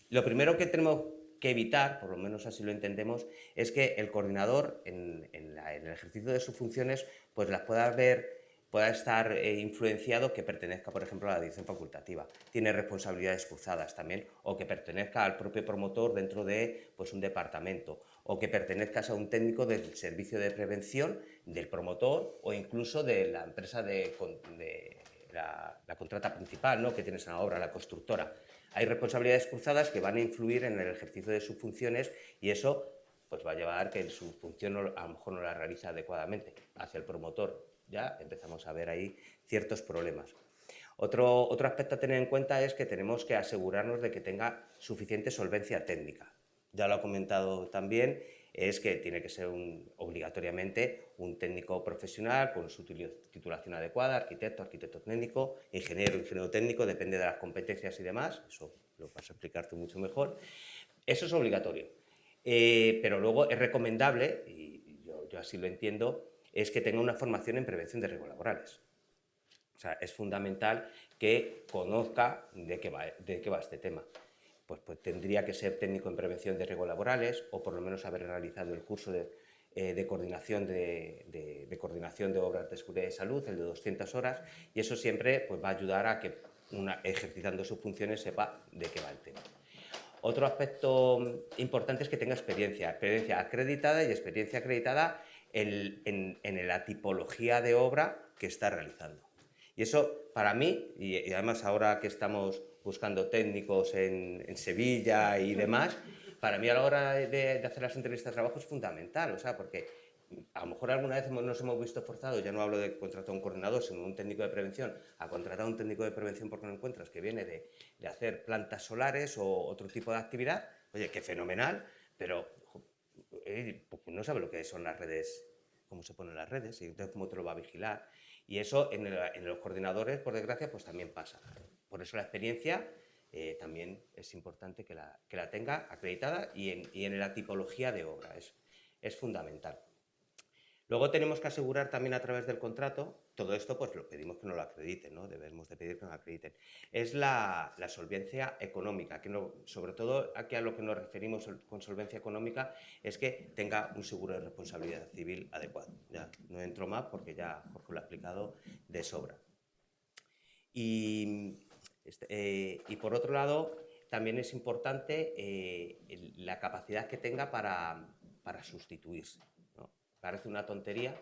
Lo primero que tenemos que evitar, por lo menos así lo entendemos, es que el coordinador en el ejercicio de sus funciones pues las pueda estar influenciado que pertenezca, por ejemplo, a la dirección facultativa. Tiene responsabilidades cruzadas también, o que pertenezca al propio promotor dentro de pues, un departamento, o que pertenezcas a un técnico del servicio de prevención del promotor o incluso de la empresa de la contrata principal, ¿no?, que tienes en la obra, la constructora. Hay responsabilidades cruzadas que van a influir en el ejercicio de sus funciones y eso pues, va a llevar que su función a lo mejor no la realiza adecuadamente hacia el promotor. Ya empezamos a ver ahí ciertos problemas. Otro aspecto a tener en cuenta es que tenemos que asegurarnos de que tenga suficiente solvencia técnica. Ya lo ha comentado también, es que tiene que ser obligatoriamente un técnico profesional con su titulación adecuada, arquitecto técnico, ingeniero técnico, depende de las competencias y demás, eso lo vas a explicar tú mucho mejor. Eso es obligatorio, pero luego es recomendable, y yo así lo entiendo, es que tenga una formación en prevención de riesgos laborales. O sea, es fundamental que conozca de qué va este tema. Pues tendría que ser técnico en prevención de riesgos laborales o por lo menos haber realizado el curso de coordinación de coordinación de obras de seguridad y salud, el de 200 horas, y eso siempre pues, va a ayudar a que ejercitando sus funciones sepa de qué va el tema. Otro aspecto importante es que tenga experiencia acreditada y experiencia acreditada en la tipología de obra que está realizando. Y eso, para mí, y además ahora que estamos buscando técnicos en Sevilla y demás, para mí a la hora de hacer las entrevistas de trabajo es fundamental, o sea, porque a lo mejor alguna vez nos hemos visto forzados, ya no hablo de contratar a un coordinador, sino un técnico de prevención, a contratar a un técnico de prevención porque no encuentras, que viene de hacer plantas solares o otro tipo de actividad. Oye, qué fenomenal, pero pues no sabe lo que son las redes, cómo se ponen las redes, y entonces cómo te lo va a vigilar. Y eso en los coordinadores, por desgracia, pues también pasa. Por eso la experiencia también es importante que la tenga acreditada y en la tipología de obra, es fundamental. Luego tenemos que asegurar también a través del contrato, todo esto pues lo pedimos que nos lo acrediten, ¿no? Debemos de pedir que nos acrediten. Es la solvencia económica, que sobre todo aquí a lo que nos referimos con solvencia económica es que tenga un seguro de responsabilidad civil adecuado. Ya no entro más porque ya Jorge lo ha explicado de sobra. Y por otro lado, también es importante la capacidad que tenga para sustituirse, ¿no? Parece una tontería,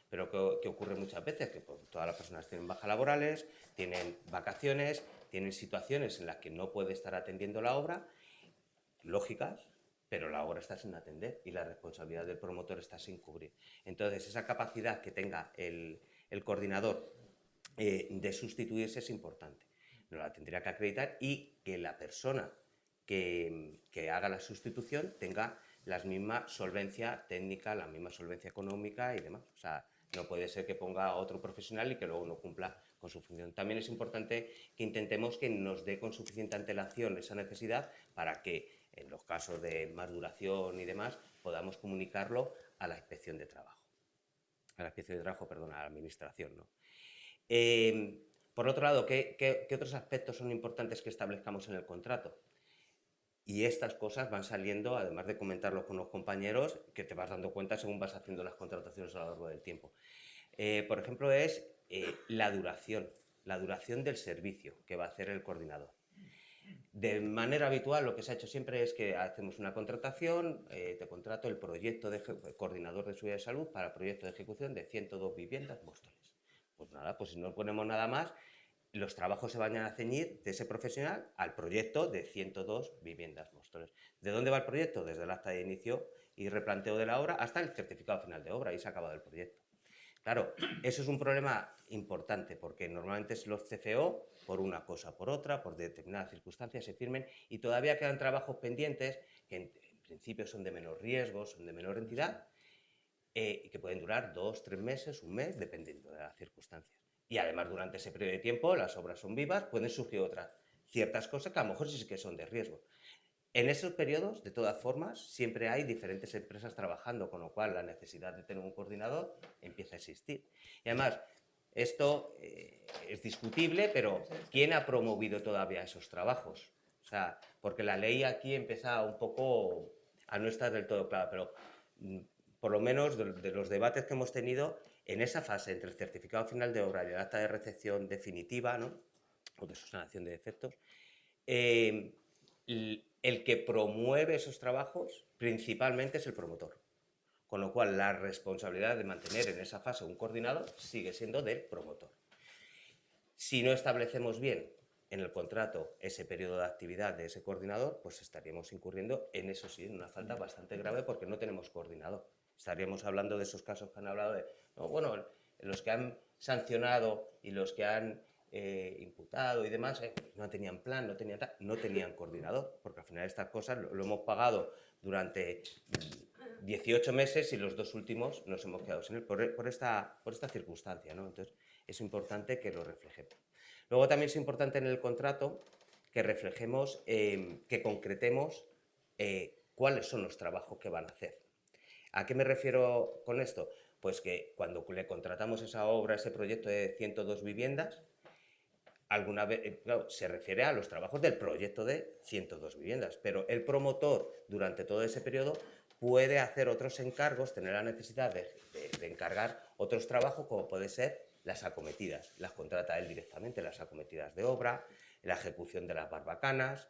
pero que ocurre muchas veces, que pues, todas las personas tienen bajas laborales, tienen vacaciones, tienen situaciones en las que no puede estar atendiendo la obra, lógicas, pero la obra está sin atender y la responsabilidad del promotor está sin cubrir. Entonces, esa capacidad que tenga el coordinador de sustituirse es importante. Nos la tendría que acreditar y que la persona que haga la sustitución tenga la misma solvencia técnica, la misma solvencia económica y demás. O sea, no puede ser que ponga a otro profesional y que luego no cumpla con su función. También es importante que intentemos que nos dé con suficiente antelación esa necesidad para que en los casos de más duración y demás podamos comunicarlo a la inspección de trabajo. A la inspección de trabajo, perdón, a la administración, ¿no? Por otro lado, ¿qué otros aspectos son importantes que establezcamos en el contrato? Y estas cosas van saliendo, además de comentarlo con los compañeros, que te vas dando cuenta según vas haciendo las contrataciones a lo largo del tiempo. Por ejemplo, es la duración del servicio que va a hacer el coordinador. De manera habitual, lo que se ha hecho siempre es que hacemos una contratación, te contrato el proyecto de coordinador de seguridad y salud para proyecto de ejecución de 102 viviendas Móstoles. Pues nada, pues si no ponemos nada más, los trabajos se van a ceñir de ese profesional al proyecto de 102 viviendas Móstoles. ¿De dónde va el proyecto? Desde el acta de inicio y replanteo de la obra hasta el certificado final de obra y se ha acabado el proyecto. Claro, eso es un problema importante porque normalmente los CFO, por una cosa, por otra, por determinadas circunstancias, se firmen y todavía quedan trabajos pendientes que en principio son de menor riesgo, son de menor entidad y que pueden durar 2, 3 meses, un mes, dependiendo de las circunstancias. Y además durante ese periodo de tiempo las obras son vivas, pueden surgir otras ciertas cosas que a lo mejor sí que son de riesgo. En esos periodos, de todas formas, siempre hay diferentes empresas trabajando, con lo cual la necesidad de tener un coordinador empieza a existir. Y además, esto es discutible, pero ¿quién ha promovido todavía esos trabajos? O sea, porque la ley aquí empieza un poco a no estar del todo clara, pero por lo menos de los debates que hemos tenido, en esa fase entre el certificado final de obra y el acta de recepción definitiva, ¿no? O de subsanación de defectos, el que promueve esos trabajos principalmente es el promotor. Con lo cual, la responsabilidad de mantener en esa fase un coordinador sigue siendo del promotor. Si no establecemos bien en el contrato ese periodo de actividad de ese coordinador, pues estaríamos incurriendo en eso sí, en una falta bastante grave porque no tenemos coordinador. Estaríamos hablando de esos casos que han hablado de, no, bueno, los que han sancionado y los que han imputado y demás, no tenían plan, no tenían coordinador, porque al final estas cosas lo hemos pagado durante 18 meses y los 2 últimos nos hemos quedado sin él por esta circunstancia, ¿no? Entonces es importante que lo reflejemos. Luego también es importante en el contrato que reflejemos, que concretemos cuáles son los trabajos que van a hacer. ¿A qué me refiero con esto? Pues que cuando le contratamos esa obra, ese proyecto de 102 viviendas, alguna vez, claro, se refiere a los trabajos del proyecto de 102 viviendas, pero el promotor durante todo ese periodo puede hacer otros encargos, tener la necesidad de encargar otros trabajos como puede ser las acometidas, las contrata él directamente, las acometidas de obra, la ejecución de las barbacanas,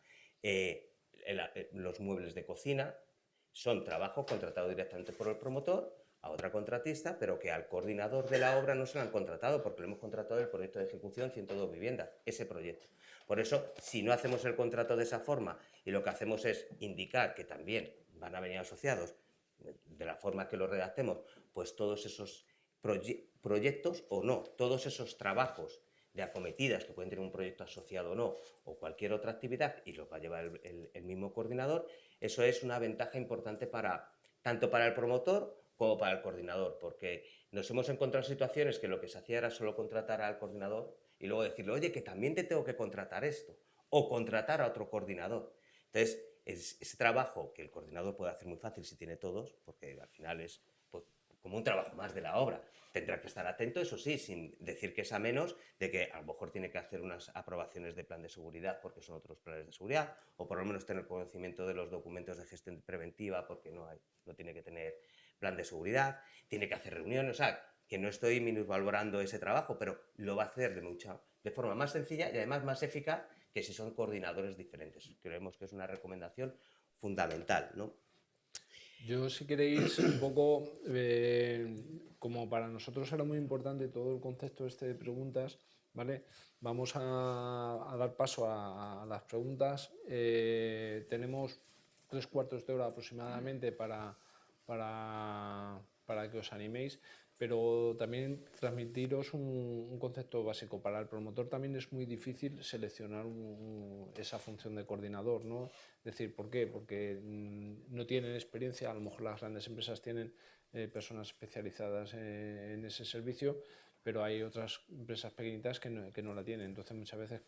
los muebles de cocina, son trabajos contratados directamente por el promotor a otra contratista, pero que al coordinador de la obra no se lo han contratado porque lo hemos contratado el proyecto de ejecución 102 viviendas, ese proyecto. Por eso, si no hacemos el contrato de esa forma y lo que hacemos es indicar que también van a venir asociados, de la forma que lo redactemos, pues todos esos proyectos o no, todos esos trabajos de acometidas que pueden tener un proyecto asociado o no, o cualquier otra actividad, y los va a llevar el mismo coordinador. Eso es una ventaja importante tanto para el promotor como para el coordinador, porque nos hemos encontrado situaciones que lo que se hacía era solo contratar al coordinador y luego decirle, oye, que también te tengo que contratar esto, o contratar a otro coordinador. Entonces, ese trabajo que el coordinador puede hacer muy fácil si tiene todos, porque al final es pues, como un trabajo más de la obra. Tendrá que estar atento, eso sí, sin decir que es a menos de que a lo mejor tiene que hacer unas aprobaciones de plan de seguridad porque son otros planes de seguridad, o por lo menos tener conocimiento de los documentos de gestión preventiva porque no tiene que tener plan de seguridad, tiene que hacer reuniones, o sea, que no estoy minusvalorando ese trabajo, pero lo va a hacer de forma más sencilla y además más eficaz que si son coordinadores diferentes. Creemos que es una recomendación fundamental, ¿no? Yo, si queréis, un poco, como para nosotros era muy importante todo el concepto este de preguntas, ¿vale? Vamos a dar paso a las preguntas. Tenemos 3/4 de hora aproximadamente para que os animéis, pero también transmitiros un concepto básico. Para el promotor también es muy difícil seleccionar esa función de coordinador, ¿no? Es decir, ¿por qué? Porque no tienen experiencia, a lo mejor las grandes empresas tienen personas especializadas en ese servicio, pero hay otras empresas pequeñitas que no la tienen. Entonces muchas veces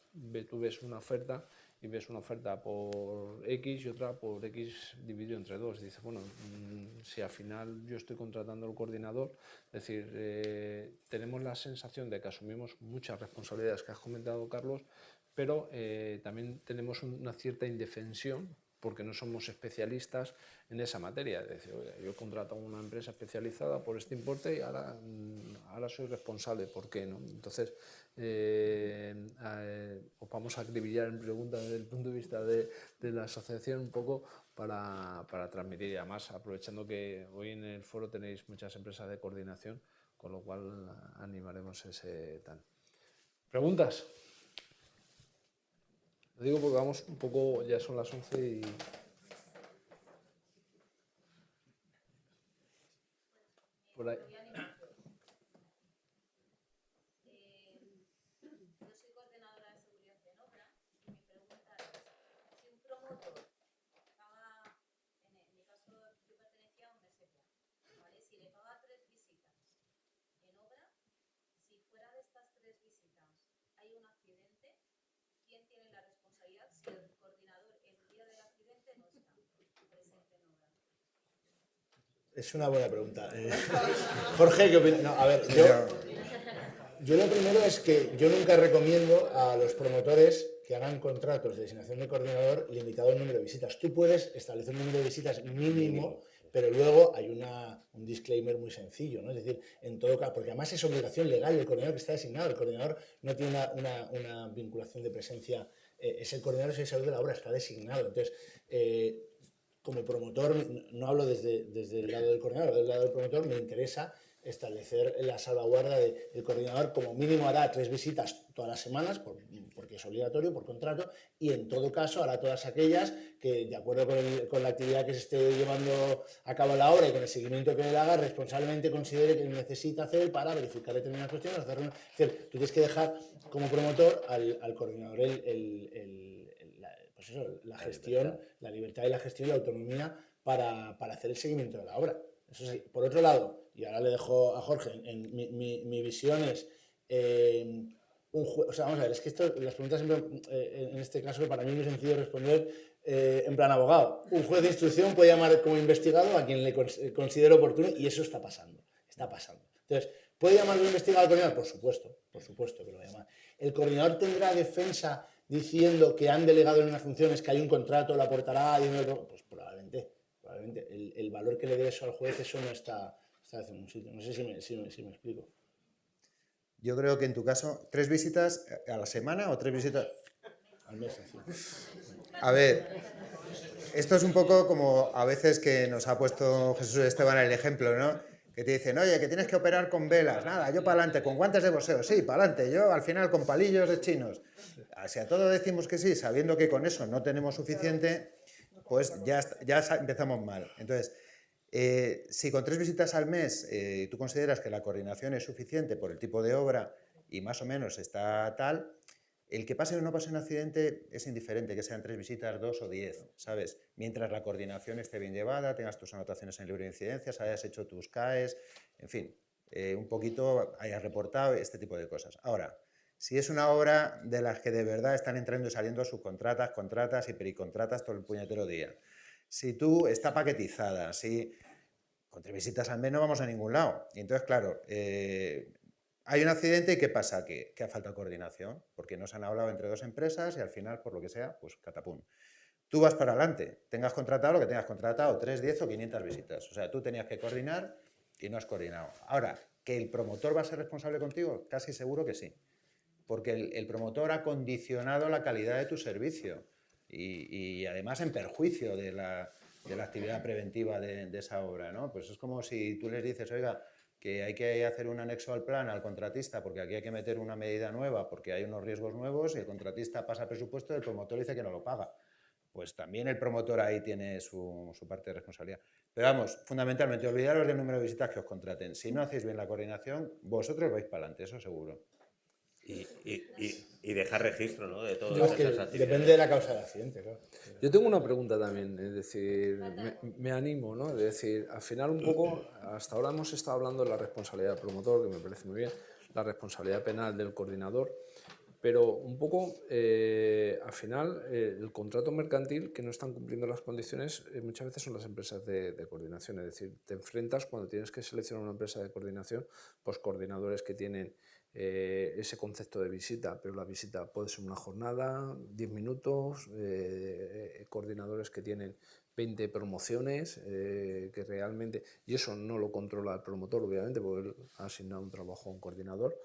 tú ves una oferta y ves una oferta por X y otra por X dividido entre 2. Y dices, bueno, si al final yo estoy contratando al coordinador, es decir, tenemos la sensación de que asumimos muchas responsabilidades que has comentado, Carlos, pero también tenemos una cierta indefensión porque no somos especialistas en esa materia. Es decir, oye, yo he contratado a una empresa especializada por este importe y ahora soy responsable. ¿Por qué? ¿No? Entonces, os vamos a acribillar en preguntas desde el punto de vista de la asociación un poco para transmitir, y además aprovechando que hoy en el foro tenéis muchas empresas de coordinación, con lo cual animaremos ese tal. ¿Preguntas? Lo digo porque vamos un poco, ya son las 11 y... Por ahí. Yo soy coordinadora de seguridad en obra y mi pregunta es, si un promotor paga, en mi caso yo pertenecía a un SPA, ¿vale? Si le paga 3 visitas en obra, si fuera de estas 3 visitas hay un accidente, ¿quién tiene la responsabilidad si el coordinador el día del accidente no está presente en obra? Es una buena pregunta. Jorge, ¿qué opinas? No, a ver, yo lo primero es que yo nunca recomiendo a los promotores que hagan contratos de designación de coordinador limitado al número de visitas. Tú puedes establecer un número de visitas mínimo, pero luego hay un disclaimer muy sencillo, ¿no? Es decir, en todo caso, porque además es obligación legal del coordinador que está designado. El coordinador no tiene una vinculación de presencia, es el coordinador de salud de la obra, está designado. Entonces, como promotor, no hablo desde el lado del coordinador, del lado del promotor, me interesa establecer la salvaguarda del coordinador. Como mínimo hará 3 visitas todas las semanas, porque es obligatorio por contrato, y en todo caso hará todas aquellas que, de acuerdo con la actividad que se esté llevando a cabo en la obra y con el seguimiento que él haga, responsablemente considere que necesita hacer para verificar determinadas cuestiones. Es decir, tú tienes que dejar como promotor al coordinador la gestión, la libertad y la gestión y la autonomía para hacer el seguimiento de la obra. Eso sí. Por otro lado, y ahora le dejo a Jorge, mi visión es, o sea, vamos a ver, es que las preguntas siempre, en este caso, para mí es muy sencillo responder en plan abogado. Un juez de instrucción puede llamar como investigado a quien le considere oportuno, y eso está pasando. Entonces, ¿puede llamar como investigado al coordinador? Por supuesto que lo va a llamar. ¿El coordinador tendrá defensa diciendo que han delegado en unas funciones, que hay un contrato, la aportará? Pues probablemente. El valor que le dé eso al juez, eso no está en un sitio. No sé si me explico. Yo creo que en tu caso, 3 visitas a la semana o 3 visitas al mes. Así. A ver, esto es un poco como a veces que nos ha puesto Jesús Esteban el ejemplo, ¿no? Que te dicen, oye, que tienes que operar con velas. Nada, yo para adelante, con guantes de boxeo. Sí, para adelante. Yo al final con palillos de chinos. Si a todo decimos que sí, sabiendo que con eso no tenemos suficiente, pues ya empezamos mal. Entonces, Si con 3 visitas al mes tú consideras que la coordinación es suficiente por el tipo de obra y más o menos está tal, el que pase o no pase un accidente es indiferente, que sean 3 visitas, 2 o 10, ¿sabes? Mientras la coordinación esté bien llevada, tengas tus anotaciones en el libro de incidencias, hayas hecho tus CAEs, en fin, un poquito hayas reportado este tipo de cosas. Ahora, si es una obra de las que de verdad están entrando y saliendo subcontratas, contratas y pericontratas todo el puñetero día, si tú está paquetizada, si con 3 visitas al mes no vamos a ningún lado. Y entonces, claro, hay un accidente y ¿qué pasa? Que ha faltado coordinación, porque no se han hablado entre 2 empresas y al final, por lo que sea, pues catapum. Tú vas para adelante, tengas contratado lo que tengas contratado, 3, 10 o 500 visitas. O sea, tú tenías que coordinar y no has coordinado. Ahora, ¿que el promotor va a ser responsable contigo? Casi seguro que sí. Porque el promotor ha condicionado la calidad de tu servicio y además en perjuicio de la actividad preventiva de esa obra, ¿no? Pues es como si tú les dices, oiga, que hay que hacer un anexo al plan al contratista porque aquí hay que meter una medida nueva porque hay unos riesgos nuevos y el contratista pasa presupuesto y el promotor dice que no lo paga. Pues también el promotor ahí tiene su parte de responsabilidad. Pero vamos, fundamentalmente, olvidaros del número de visitas que os contraten. Si no hacéis bien la coordinación, vosotros vais para adelante, eso seguro. Y dejar registro, ¿no?, de todas Es que esas actividades. depende de la causa del accidente, claro. Yo tengo una pregunta también, es decir, me animo, ¿no? Es decir, al final un poco, hasta ahora hemos estado hablando de la responsabilidad del promotor, que me parece muy bien, la responsabilidad penal del coordinador, pero un poco, al final, el contrato mercantil que no están cumpliendo las condiciones muchas veces son las empresas de coordinación, es decir, te enfrentas cuando tienes que seleccionar una empresa de coordinación, pues coordinadores que tienen ese concepto de visita, pero la visita puede ser una jornada, 10 minutos, coordinadores que tienen 20 promociones, que realmente, y eso no lo controla el promotor, obviamente, porque él ha asignado un trabajo a un coordinador.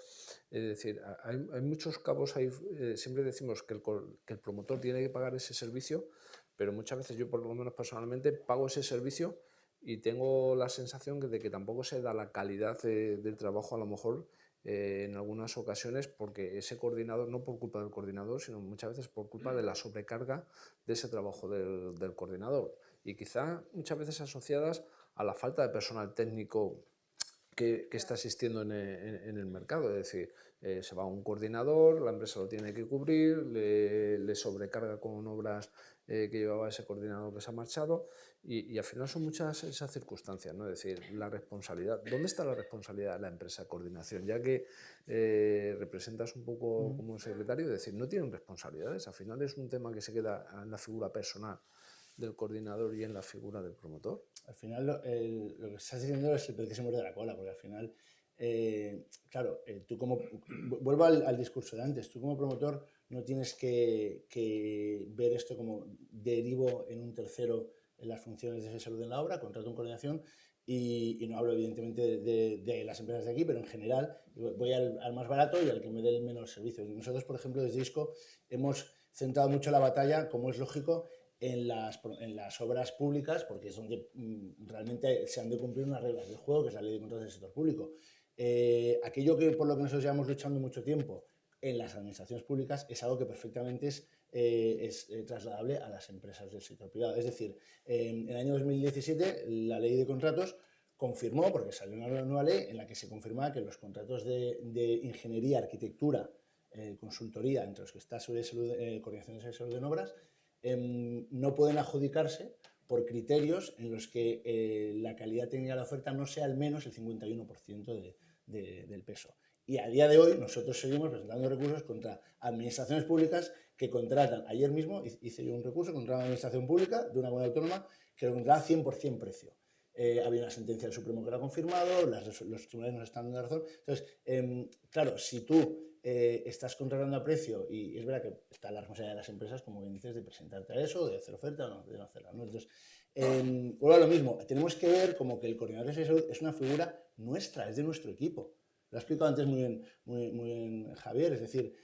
Es decir, hay muchos cabos ahí, siempre decimos que el promotor tiene que pagar ese servicio, pero muchas veces yo, por lo menos personalmente, pago ese servicio y tengo la sensación de que tampoco se da la calidad del trabajo, a lo mejor, en algunas ocasiones, porque ese coordinador, no por culpa del coordinador, sino muchas veces por culpa de la sobrecarga de ese trabajo del coordinador. Y quizá muchas veces asociadas a la falta de personal técnico que está existiendo en el mercado. Es decir, se va un coordinador, la empresa lo tiene que cubrir, le sobrecarga con obras que llevaba ese coordinador que se ha marchado y al final son muchas esas circunstancias, ¿no? Es decir, la responsabilidad. ¿Dónde está la responsabilidad de la empresa de coordinación? Ya que representas un poco como secretario, es decir, no tienen responsabilidades. Al final es un tema que se queda en la figura personal del coordinador y en la figura del promotor. Al final lo que estás diciendo es el pez que se muerde la cola, porque al final, claro, tú como, vuelvo al discurso de antes, tú como promotor no tienes que ver esto como derivo en un tercero en las funciones de salud en la obra, contrato en coordinación, y no hablo evidentemente de las empresas de aquí, pero en general voy al más barato y al que me dé el menos servicio. Nosotros, por ejemplo, desde ISCO hemos centrado mucho la batalla, como es lógico, en las obras públicas, porque es donde realmente se han de cumplir unas reglas del juego, que es la ley de contratos del sector público. Aquello que por lo que nosotros llevamos luchando mucho tiempo en las administraciones públicas es algo que perfectamente es trasladable a las empresas del sector privado. Es decir, en el año 2017 la ley de contratos confirmó, porque salió una nueva ley en la que se confirmaba que los contratos de ingeniería, arquitectura, consultoría, entre los que está coordinación de salud en obras, no pueden adjudicarse por criterios en los que la calidad técnica de la oferta no sea al menos el 51% del peso. Y a día de hoy nosotros seguimos presentando recursos contra administraciones públicas que contratan. Ayer mismo hice yo un recurso contra una administración pública de una comunidad autónoma que lo contrataba 100% precio. Había una sentencia del Supremo que lo ha confirmado, los tribunales nos están dando razón. Entonces, claro, si tú estás contratando a precio y es verdad que está la responsabilidad de las empresas, como bien dices, de presentarte a eso, de hacer oferta o no, de no hacerla, ¿no? Entonces, vuelvo a lo mismo, tenemos que ver como que el coordinador de salud es una figura nuestra, es de nuestro equipo. Lo ha explicado antes muy bien Javier, es decir,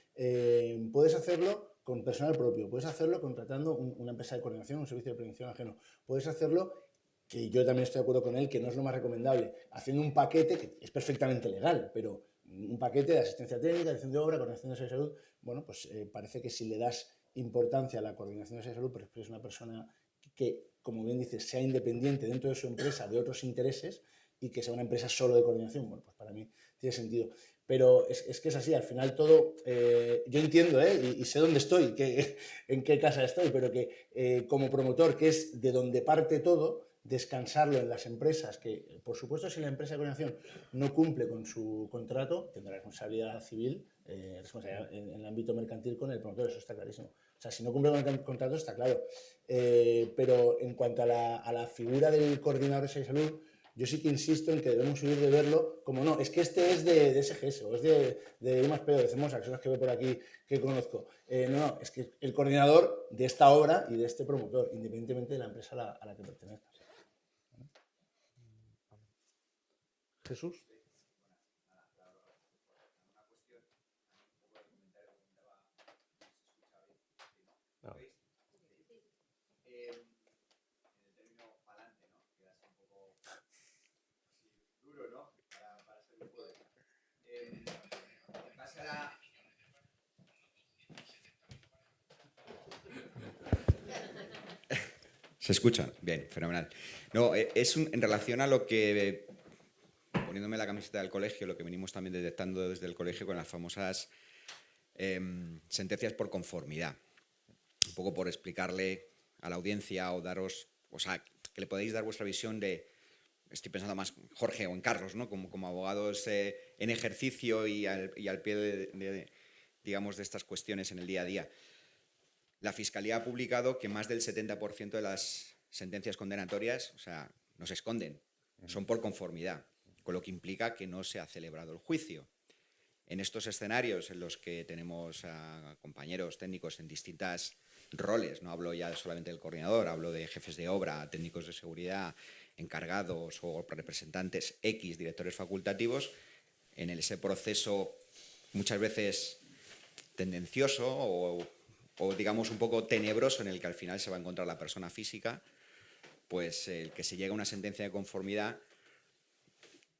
puedes hacerlo con personal propio, puedes hacerlo contratando una empresa de coordinación, un servicio de prevención ajeno, puedes hacerlo, que yo también estoy de acuerdo con él, que no es lo más recomendable, haciendo un paquete que es perfectamente legal, pero un paquete de asistencia técnica, dirección de obra, coordinación de salud, bueno, pues parece que si le das importancia a la coordinación de salud, pero es una persona que, como bien dices, sea independiente dentro de su empresa de otros intereses y que sea una empresa solo de coordinación. Bueno, pues para mí tiene sentido. Pero es que es así, al final todo, yo entiendo y sé dónde estoy, en qué casa estoy, pero que como promotor, que es de donde parte todo, descansarlo en las empresas, que por supuesto si la empresa de coordinación no cumple con su contrato, tendrá responsabilidad civil, responsabilidad en el ámbito mercantil con el promotor, eso está clarísimo. O sea, si no cumple con el contrato está claro. Pero en cuanto a la figura del coordinador de salud, yo sí que insisto en que debemos huir de verlo como no, es que este es de SGS o es de I+P o de CEMOSA, que son las que veo por aquí que conozco. No, es que el coordinador de esta obra y de este promotor, independientemente de la empresa a la que pertenezca. Jesús. ¿Se escucha? Bien, fenomenal. No, en relación a lo que, poniéndome la camiseta del colegio, lo que venimos también detectando desde el colegio con las famosas sentencias por conformidad. Un poco por explicarle a la audiencia o daros, o sea, que le podéis dar vuestra visión de, estoy pensando más Jorge o en Carlos, ¿no? Como abogados en ejercicio y al pie digamos, de estas cuestiones en el día a día. La Fiscalía ha publicado que más del 70% de las sentencias condenatorias, o sea, no se esconden, son por conformidad, con lo que implica que no se ha celebrado el juicio. En estos escenarios en los que tenemos a compañeros técnicos en distintas roles, no hablo ya solamente del coordinador, hablo de jefes de obra, técnicos de seguridad, encargados o representantes X, directores facultativos, en ese proceso muchas veces tendencioso o digamos un poco tenebroso en el que al final se va a encontrar la persona física, pues el que se llegue a una sentencia de conformidad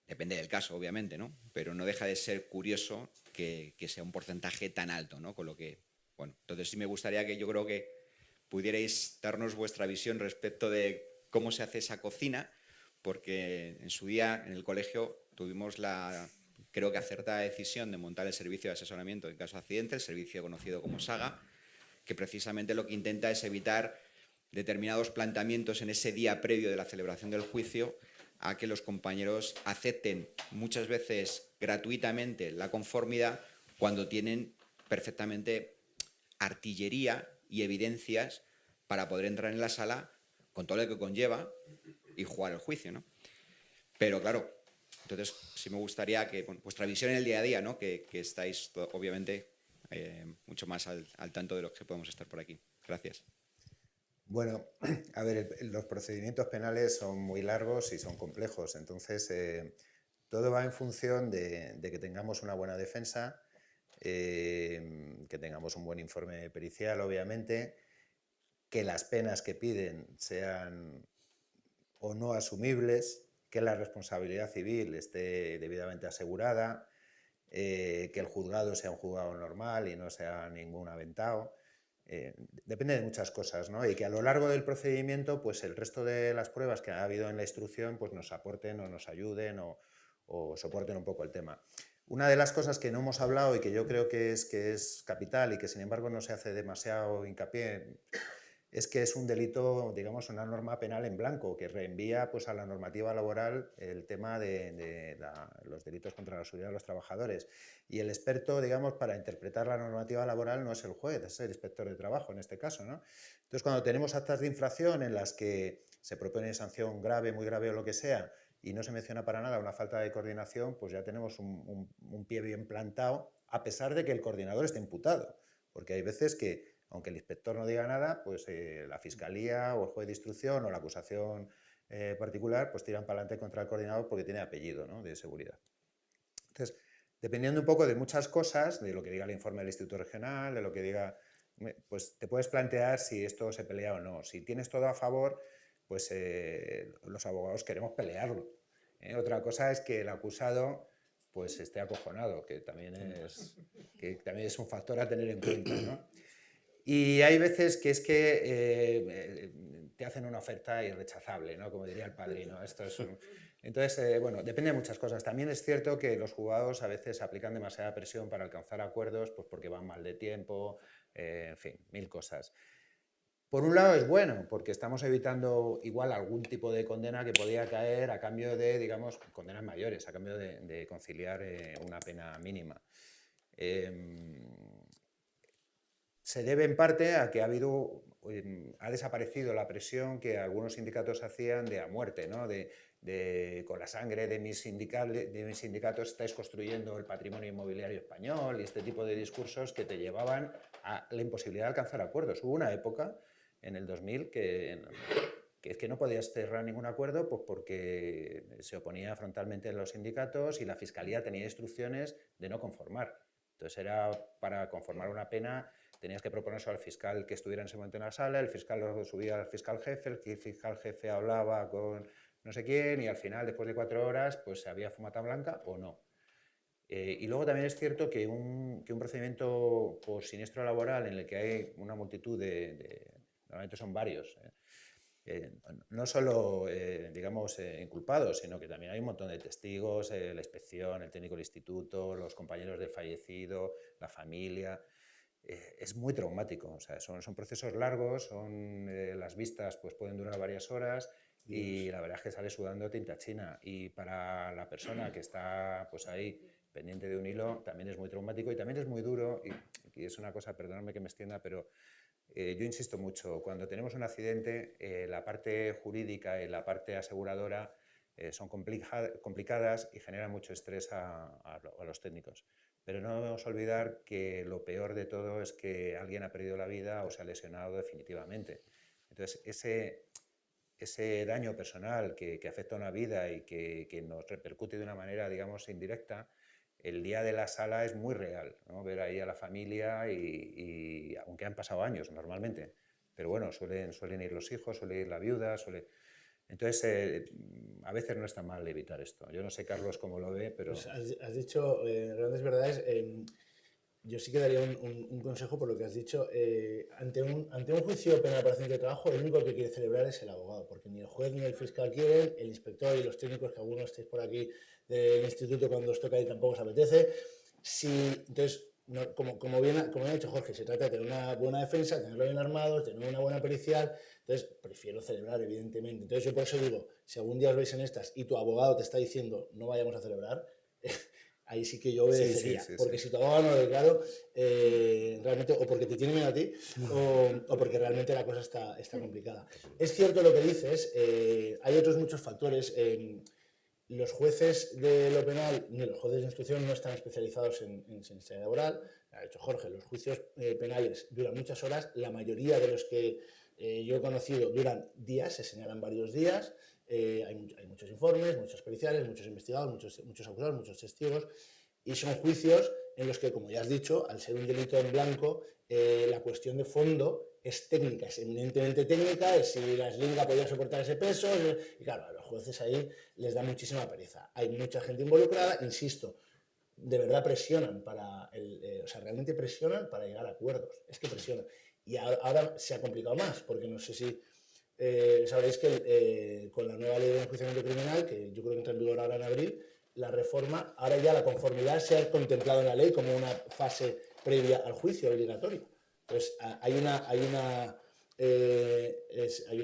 depende del caso, obviamente, ¿no? Pero no deja de ser curioso que sea un porcentaje tan alto, ¿no? Con lo que, bueno, entonces sí me gustaría que yo creo que pudierais darnos vuestra visión respecto de cómo se hace esa cocina, porque en su día en el colegio tuvimos la, creo que acertada decisión de montar el servicio de asesoramiento en caso de accidente, el servicio conocido como SAGA, que precisamente lo que intenta es evitar determinados planteamientos en ese día previo de la celebración del juicio a que los compañeros acepten muchas veces gratuitamente la conformidad cuando tienen perfectamente artillería y evidencias para poder entrar en la sala con todo lo que conlleva y jugar el juicio, ¿no? Pero claro, entonces sí me gustaría que vuestra visión en el día a día, ¿no? Que estáis obviamente mucho más al tanto de los que podemos estar por aquí. Gracias. Bueno, a ver, los procedimientos penales son muy largos y son complejos, entonces todo va en función de que tengamos una buena defensa, que tengamos un buen informe pericial, obviamente, que las penas que piden sean o no asumibles, que la responsabilidad civil esté debidamente asegurada, que el juzgado sea un juzgado normal y no sea ningún aventado. Depende de muchas cosas, ¿no? Y que a lo largo del procedimiento, pues el resto de las pruebas que ha habido en la instrucción, pues nos aporten o nos ayuden o soporten un poco el tema. Una de las cosas que no hemos hablado y que yo creo que es capital y que sin embargo no se hace demasiado hincapié es que es un delito, digamos, una norma penal en blanco, que reenvía pues, a la normativa laboral el tema de los delitos contra la seguridad de los trabajadores. Y el experto, digamos, para interpretar la normativa laboral no es el juez, es el inspector de trabajo en este caso, ¿no? Entonces, cuando tenemos actas de infracción en las que se propone sanción grave, muy grave o lo que sea, y no se menciona para nada una falta de coordinación, pues ya tenemos un pie bien plantado, a pesar de que el coordinador esté imputado. Porque hay veces que aunque el inspector no diga nada, pues la fiscalía o el juez de instrucción o la acusación particular pues tiran para adelante contra el coordinador porque tiene apellido, ¿no?, de seguridad. Entonces, dependiendo un poco de muchas cosas, de lo que diga el informe del Instituto Regional, de lo que diga, pues te puedes plantear si esto se pelea o no. Si tienes todo a favor, pues los abogados queremos pelearlo. Otra cosa es que el acusado pues esté acojonado, que también es un factor a tener en cuenta, ¿no? Y hay veces que es que te hacen una oferta irrechazable, ¿no? Como diría el padrino. Entonces, bueno, depende de muchas cosas. También es cierto que los juzgados a veces aplican demasiada presión para alcanzar acuerdos, pues porque van mal de tiempo, en fin, mil cosas. Por un lado es bueno, porque estamos evitando igual algún tipo de condena que podía caer a cambio de, digamos, condenas mayores, a cambio de conciliar una pena mínima. Se debe en parte a que ha desaparecido la presión que algunos sindicatos hacían de a muerte, ¿no? Con la sangre de mis sindicatos estáis construyendo el patrimonio inmobiliario español y este tipo de discursos que te llevaban a la imposibilidad de alcanzar acuerdos. Hubo una época en el 2000 que es que no podías cerrar ningún acuerdo pues porque se oponía frontalmente los sindicatos y la Fiscalía tenía instrucciones de no conformar. Entonces era para conformar una pena tenías que proponerse al fiscal que estuviera en ese momento en la sala, el fiscal lo subía al fiscal jefe, el fiscal jefe hablaba con no sé quién y al final, después de 4 horas, pues se había fumata blanca o no. Y luego también es cierto que un procedimiento por siniestro laboral en el que hay una multitud normalmente son varios, no solo, digamos, inculpados, sino que también hay un montón de testigos, la inspección, el técnico del instituto, los compañeros del fallecido, la familia. Es muy traumático, o sea, son procesos largos, las vistas pues, pueden durar varias horas y la verdad es que sale sudando tinta china. Y para la persona que está pues, ahí pendiente de un hilo también es muy traumático y también es muy duro. Y es una cosa, perdóname que me extienda, pero yo insisto mucho, cuando tenemos un accidente, la parte jurídica y la parte aseguradora son complicadas y generan mucho estrés a los técnicos. Pero no debemos olvidar que lo peor de todo es que alguien ha perdido la vida o se ha lesionado definitivamente. Entonces, ese daño personal que afecta a una vida y que nos repercute de una manera, digamos, indirecta, el día de la sala es muy real, ¿no? Ver ahí a la familia y aunque han pasado años normalmente, pero bueno, suelen ir los hijos, suele ir la viuda, Entonces, a veces no está mal evitar esto. Yo no sé, Carlos, cómo lo ve, pero... Pues has dicho grandes verdades. Yo sí que daría un consejo por lo que has dicho. Ante un juicio penal por accidente de trabajo, el único que quiere celebrar es el abogado, porque ni el juez ni el fiscal quieren, el inspector y los técnicos, que algunos estéis por aquí del instituto cuando os toca y tampoco os apetece. Entonces, no, como bien ha dicho Jorge, se trata de tener una buena defensa, tenerlo bien armado, tener una buena pericial. Entonces, prefiero celebrar, evidentemente. Entonces, yo por eso digo, si algún día os veis en estas y tu abogado te está diciendo no vayamos a celebrar, ahí sí que yo obedecería. Sí. Porque si tu abogado no lo declaro, realmente, o porque te tiene miedo a ti, o porque realmente la cosa está complicada. Es cierto lo que dices, hay otros muchos factores. Los jueces de lo penal ni los jueces de instrucción no están especializados en sentencia laboral. Ha dicho Jorge, los juicios penales duran muchas horas. La mayoría de los que yo he conocido duran días, se señalan varios días. Hay muchos informes, muchos periciales, muchos investigados, muchos acusados, muchos testigos. Y son juicios en los que, como ya has dicho, al ser un delito en blanco, la cuestión de fondo es técnica, es eminentemente técnica, es si la eslinga podía soportar ese peso, y claro, a los jueces ahí les da muchísima pereza. Hay mucha gente involucrada, insisto, de verdad presionan o sea, realmente presionan para llegar a acuerdos, es que presionan. Y ahora se ha complicado más, porque no sé si sabréis que con la nueva ley de enjuiciamiento criminal, que yo creo que entra en vigor ahora en abril, la reforma, ahora ya la conformidad se ha contemplado en la ley como una fase previa al juicio obligatorio. Entonces, hay una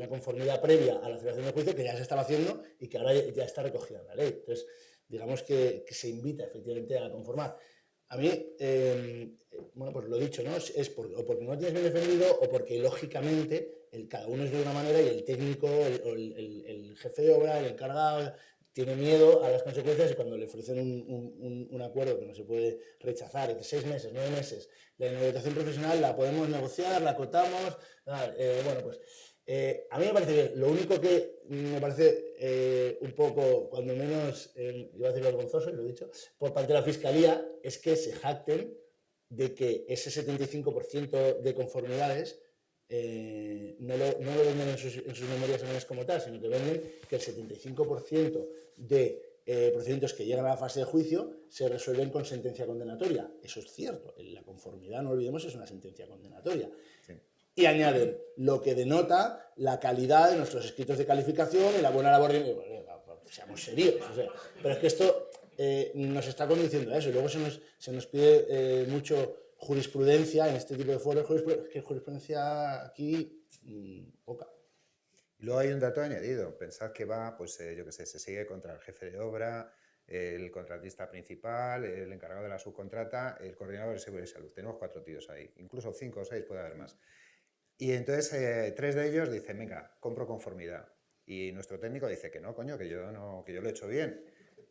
conformidad previa a la celebración del juicio que ya se estaba haciendo y que ahora ya está recogida en la ley. Entonces, digamos que se invita efectivamente a conformar. A mí, bueno, pues lo dicho, ¿no? O porque no tienes bien defendido o porque lógicamente cada uno es de una manera y el técnico, el jefe de obra, el encargado, tiene miedo a las consecuencias y cuando le ofrecen un acuerdo que no se puede rechazar entre 6 meses, 9 meses, la inhabilitación profesional la podemos negociar, la acotamos. Bueno, pues a mí me parece bien. Lo único que me parece un poco, cuando menos, iba a decir vergonzoso, y lo he dicho, por parte de la Fiscalía, es que se jacten de que ese 75% de conformidades no lo venden en sus memorias anuales como tal, sino que venden que el 75% de procedimientos que llegan a la fase de juicio se resuelven con sentencia condenatoria. Eso es cierto. La conformidad, no olvidemos, es una sentencia condenatoria. Sí. Y añaden lo que denota la calidad de nuestros escritos de calificación y la buena labor de... Seamos serios, o sea, pero es que esto nos está conduciendo a eso. Y luego se nos pide mucho jurisprudencia en este tipo de foros, que jurisprudencia aquí poca. Y luego hay un dato añadido. Pensad que va, pues yo qué sé, se sigue contra el jefe de obra, el contratista principal, el encargado de la subcontrata, el coordinador de seguridad y salud. Tenemos 4 tíos ahí, incluso 5 o 6 puede haber más. Y entonces 3 de ellos dicen, venga, compro conformidad. Y nuestro técnico dice que no, coño, que yo lo he hecho bien.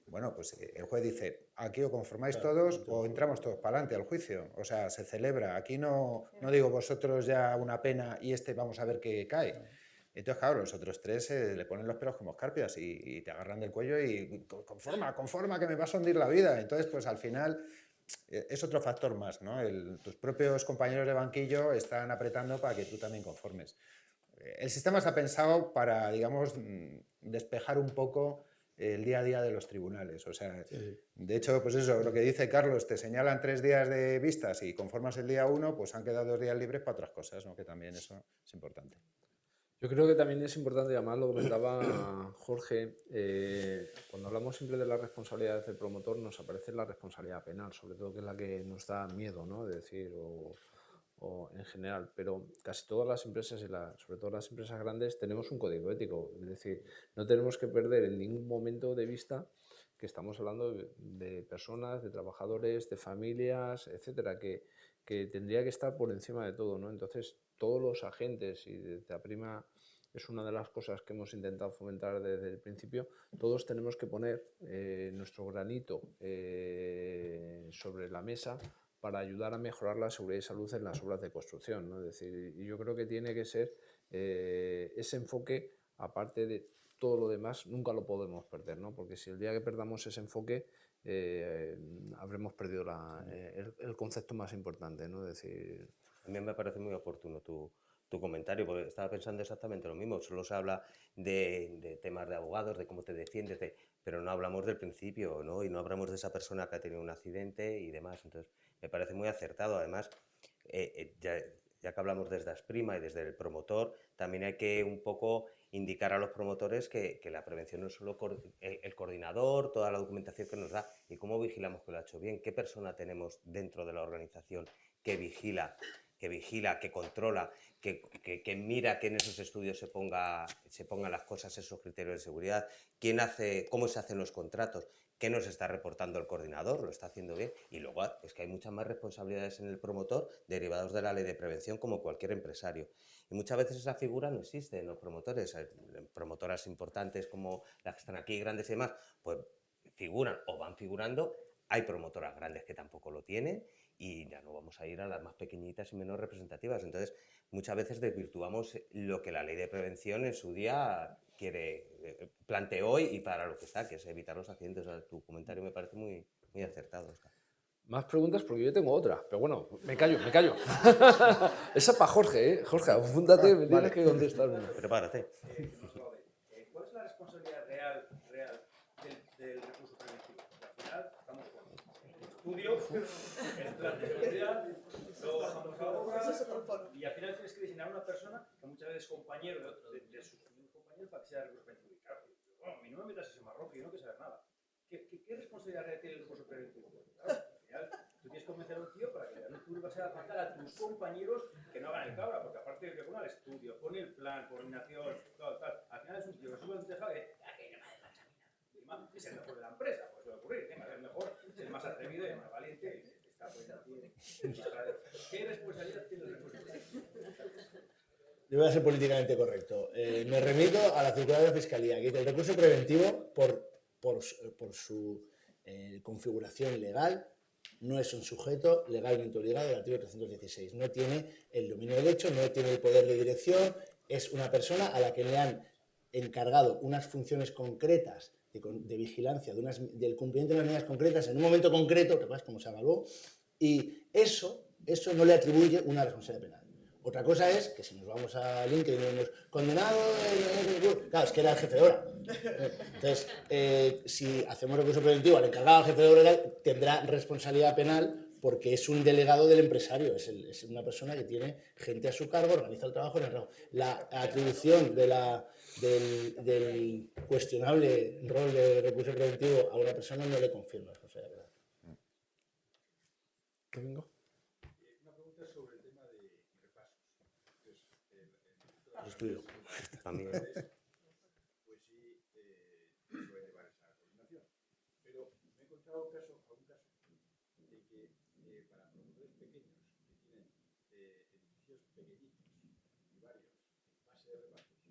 Bueno, pues el juez dice, aquí o conformáis todos o entramos todos para adelante al juicio. O sea, se celebra. Aquí no digo vosotros ya una pena y vamos a ver qué cae. Entonces, claro, los otros 3 le ponen los pelos como escarpias y te agarran del cuello y conforma, que me vas a hundir la vida. Entonces, pues al final es otro factor más, ¿no? Tus propios compañeros de banquillo están apretando para que tú también conformes. El sistema está pensado para, digamos, despejar un poco el día a día de los tribunales. O sea, de hecho, pues eso, lo que dice Carlos, te señalan 3 días de vistas y conformas el día 1, pues han quedado 2 días libres para otras cosas, ¿no? Que también eso es importante. Yo creo que también es importante, y además lo comentaba Jorge, cuando hablamos siempre de las responsabilidades del promotor, nos aparece la responsabilidad penal, sobre todo, que es la que nos da miedo, ¿no? De decir, o en general, pero casi todas las empresas, sobre todo las empresas grandes, tenemos un código ético, es decir, no tenemos que perder en ningún momento de vista que estamos hablando de personas, de trabajadores, de familias, etcétera, que tendría que estar por encima de todo, ¿no? Entonces, todos los agentes, y desde APRIMA es una de las cosas que hemos intentado fomentar desde el principio, todos tenemos que poner nuestro granito sobre la mesa para ayudar a mejorar la seguridad y salud en las obras de construcción, ¿no? Es decir, y yo creo que tiene que ser ese enfoque, aparte de todo lo demás, nunca lo podemos perder, ¿no? Porque si el día que perdamos ese enfoque, habremos perdido el concepto más importante, ¿no? Es decir... A mí me parece muy oportuno tu comentario, porque estaba pensando exactamente lo mismo. Solo se habla de temas de abogados, de cómo te defiendes, pero no hablamos del principio, ¿no? Y no hablamos de esa persona que ha tenido un accidente y demás. Entonces, me parece muy acertado. Además, ya que hablamos desde ASPRIMA y desde el promotor, también hay que un poco indicar a los promotores que la prevención no es solo el coordinador, toda la documentación que nos da, y cómo vigilamos que lo ha hecho bien, qué persona tenemos dentro de la organización que vigila, que controla, que mira que en esos estudios se pongan las cosas, esos criterios de seguridad, cómo se hacen los contratos, qué nos está reportando el coordinador, lo está haciendo bien. Y luego es que hay muchas más responsabilidades en el promotor derivados de la ley de prevención, como cualquier empresario. Y muchas veces esa figura no existe en los promotores. Promotoras importantes como las que están aquí, grandes y demás, pues figuran o van figurando. Hay promotoras grandes que tampoco lo tienen, y ya no vamos a ir a las más pequeñitas y menos representativas. Entonces, muchas veces desvirtuamos lo que la ley de prevención en su día planteó y para lo que está, que es evitar los accidentes. O sea, tu comentario me parece muy, muy acertado, Oscar. Más preguntas porque yo tengo otra, pero bueno, me callo. Esa para Jorge, ¿eh? Jorge, apúntate, me tienes que contestar una. Prepárate. ¿Cuál es la responsabilidad real del recurso preventivo? Al final, estamos con el estudio, el plan de seguridad, luego bajamos la obra y al final tienes que designar a una persona que muchas veces es compañero de sus compañeros para que sea recurso preventivo. Y claro, bueno, a mí no me metas ese marrón, que yo no quiero saber nada. ¿Qué responsabilidad real tiene el recurso preventivo? Claro, al final, tú tienes que convencer a un tío para que tú le vas a mandar a tus compañeros que no hagan el cabra, porque aparte de que ponga el estudio, pone el plan, coordinación, tal, al final es un tío que sube un tejado de que no me hace falta a mí nada. Es el mejor de la empresa, pues puede ocurrir, es el mejor, es el más atrevido y el más valiente, y está pues aquí. ¿Qué responsabilidad tiene el recurso preventivo? Yo voy a ser políticamente correcto. Me remito a la circular de la Fiscalía, que dice el recurso preventivo, por su configuración legal, no es un sujeto legalmente obligado del artículo 316. No tiene el dominio del hecho, no tiene el poder de dirección, es una persona a la que le han encargado unas funciones concretas de vigilancia del cumplimiento de unas medidas concretas en un momento concreto, que es como se evaluó, y eso no le atribuye una responsabilidad penal. Otra cosa es que si nos vamos a LinkedIn y vemos condenado, claro, es que era el jefe de obra. Entonces, si hacemos recurso preventivo al encargado del jefe de obra, tendrá responsabilidad penal porque es un delegado del empresario, es una persona que tiene gente a su cargo, organiza el trabajo. La atribución del cuestionable rol de recurso preventivo a una persona no le confirma la responsabilidad. ¿Domingo? Una pregunta sobre el tema de repasos. Estudio. También. Pues sí, puede llevar esa coordinación. Pero me he encontrado algún caso de que para promotores pequeños que tienen edificios pequeñitos y varios en fase de repasos,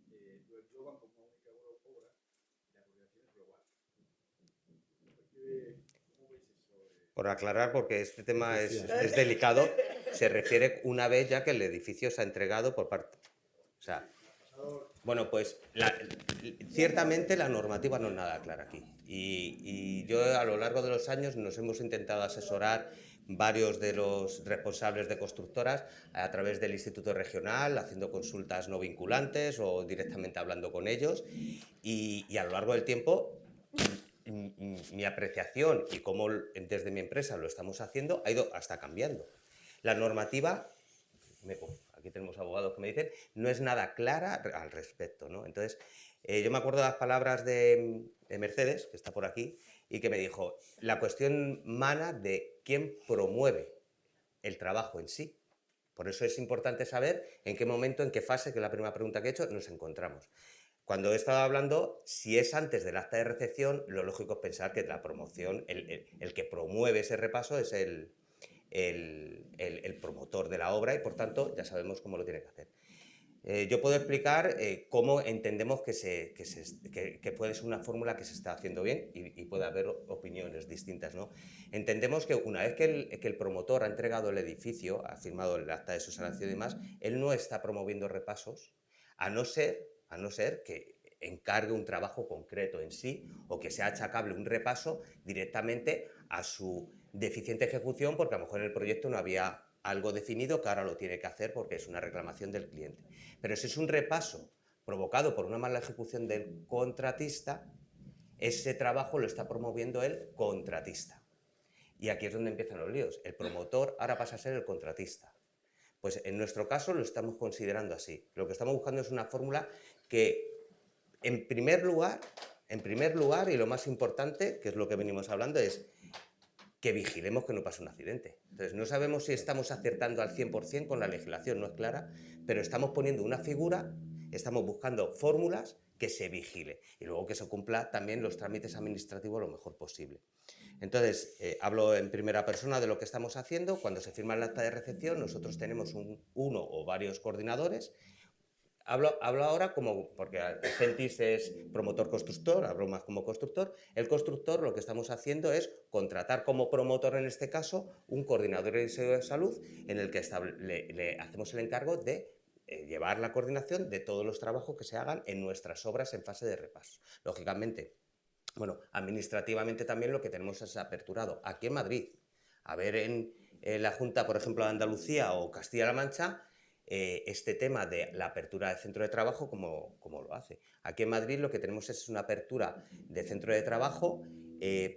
lo engloban como una única obra y la coordinación es global. ¿Cómo veis eso? Por aclarar, porque este tema es delicado, se refiere una vez ya que el edificio se ha entregado por parte... O sea, bueno, pues ciertamente la normativa no es nada clara aquí. Y yo a lo largo de los años nos hemos intentado asesorar varios de los responsables de constructoras a través del Instituto Regional, haciendo consultas no vinculantes o directamente hablando con ellos. Y a lo largo del tiempo, mi apreciación y cómo desde mi empresa lo estamos haciendo ha ido hasta cambiando. La normativa, aquí tenemos abogados que me dicen, no es nada clara al respecto, ¿no? Entonces, yo me acuerdo de las palabras de Mercedes, que está por aquí, y que me dijo, la cuestión mana de quién promueve el trabajo en sí. Por eso es importante saber en qué momento, en qué fase, que es la primera pregunta que he hecho, nos encontramos. Cuando he estado hablando, si es antes del acta de recepción, lo lógico es pensar que la promoción, el que promueve ese repaso es el promotor de la obra y, por tanto, ya sabemos cómo lo tiene que hacer. Yo puedo explicar cómo entendemos que puede ser una fórmula que se está haciendo bien y puede haber opiniones distintas, ¿no? Entendemos que una vez que el promotor ha entregado el edificio, ha firmado el acta de subsanación y demás, él no está promoviendo repasos, a no ser que encargue un trabajo concreto en sí o que sea achacable un repaso directamente a su deficiente ejecución, porque a lo mejor en el proyecto no había algo definido que ahora lo tiene que hacer porque es una reclamación del cliente. Pero si es un repaso provocado por una mala ejecución del contratista, ese trabajo lo está promoviendo el contratista. Y aquí es donde empiezan los líos. El promotor ahora pasa a ser el contratista. Pues en nuestro caso lo estamos considerando así. Lo que estamos buscando es una fórmula que, en primer lugar, y lo más importante, que es lo que venimos hablando, es que vigilemos que no pase un accidente. Entonces, no sabemos si estamos acertando al 100% con la legislación, no es clara, pero estamos poniendo una figura, estamos buscando fórmulas que se vigile y luego que se cumpla también los trámites administrativos lo mejor posible. Entonces, hablo en primera persona de lo que estamos haciendo. Cuando se firma el acta de recepción, nosotros tenemos uno o varios coordinadores. Hablo ahora porque Gentis es promotor constructor, hablo más como constructor. El constructor lo que estamos haciendo es contratar como promotor, en este caso, un coordinador de salud en el que le hacemos el encargo de llevar la coordinación de todos los trabajos que se hagan en nuestras obras en fase de repaso. Lógicamente, bueno, administrativamente también lo que tenemos es aperturado. Aquí en Madrid, a ver en la Junta, por ejemplo, de Andalucía o Castilla-La Mancha, este tema de la apertura de centro de trabajo, como lo hace. Aquí en Madrid lo que tenemos es una apertura de centro de trabajo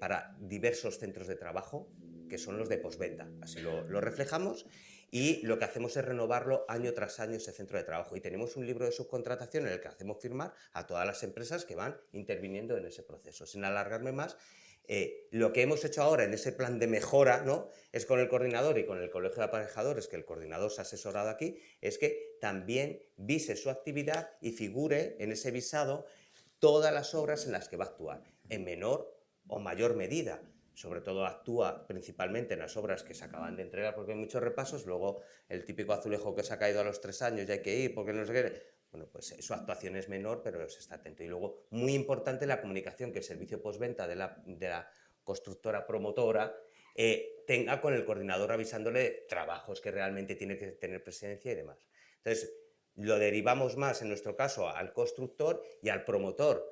para diversos centros de trabajo, que son los de postventa. Así lo reflejamos y lo que hacemos es renovarlo año tras año ese centro de trabajo. Y tenemos un libro de subcontratación en el que hacemos firmar a todas las empresas que van interviniendo en ese proceso. Sin alargarme más, lo que hemos hecho ahora en ese plan de mejora, ¿no?, es con el coordinador y con el colegio de aparejadores, que el coordinador se ha asesorado aquí, es que también vise su actividad y figure en ese visado todas las obras en las que va a actuar, en menor o mayor medida. Sobre todo actúa principalmente en las obras que se acaban de entregar porque hay muchos repasos, luego el típico azulejo que se ha caído a los 3 años y hay que ir porque no sé qué. Bueno, pues su actuación es menor, pero se está atento. Y luego, muy importante, la comunicación que el servicio postventa de la constructora promotora tenga con el coordinador avisándole trabajos que realmente tiene que tener presencia y demás. Entonces, lo derivamos más, en nuestro caso, al constructor y al promotor,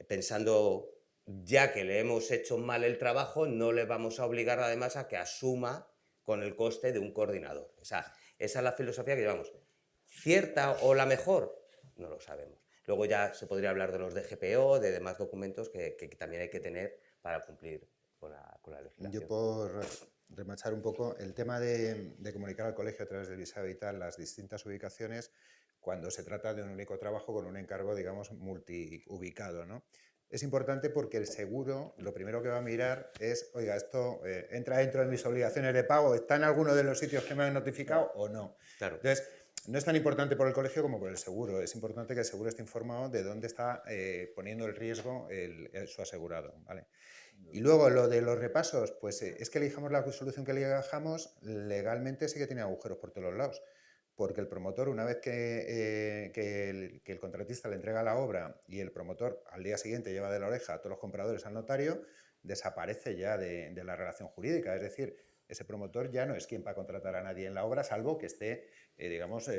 pensando, ya que le hemos hecho mal el trabajo, no le vamos a obligar además a que asuma con el coste de un coordinador. O sea, esa es la filosofía que llevamos. ¿Cierta o la mejor? No lo sabemos. Luego ya se podría hablar de los DGPO, de demás documentos que también hay que tener para cumplir con la legislación. Yo, por remachar un poco el tema de comunicar al colegio a través del visado y tal las distintas ubicaciones cuando se trata de un único trabajo con un encargo, digamos, multiubicado, ¿no? Es importante porque el seguro lo primero que va a mirar es, oiga, esto entra dentro de mis obligaciones de pago, ¿está en alguno de los sitios que me han notificado o no? Claro. Entonces, no es tan importante por el colegio como por el seguro. Es importante que el seguro esté informado de dónde está poniendo el riesgo su asegurado, ¿vale? Y luego lo de los repasos, pues es que elijamos la solución que elijamos, legalmente sí que tiene agujeros por todos los lados. Porque el promotor, una vez que el contratista le entrega la obra y el promotor al día siguiente lleva de la oreja a todos los compradores al notario, desaparece ya de la relación jurídica. Es decir, ese promotor ya no es quien va a contratar a nadie en la obra, salvo que esté, digamos,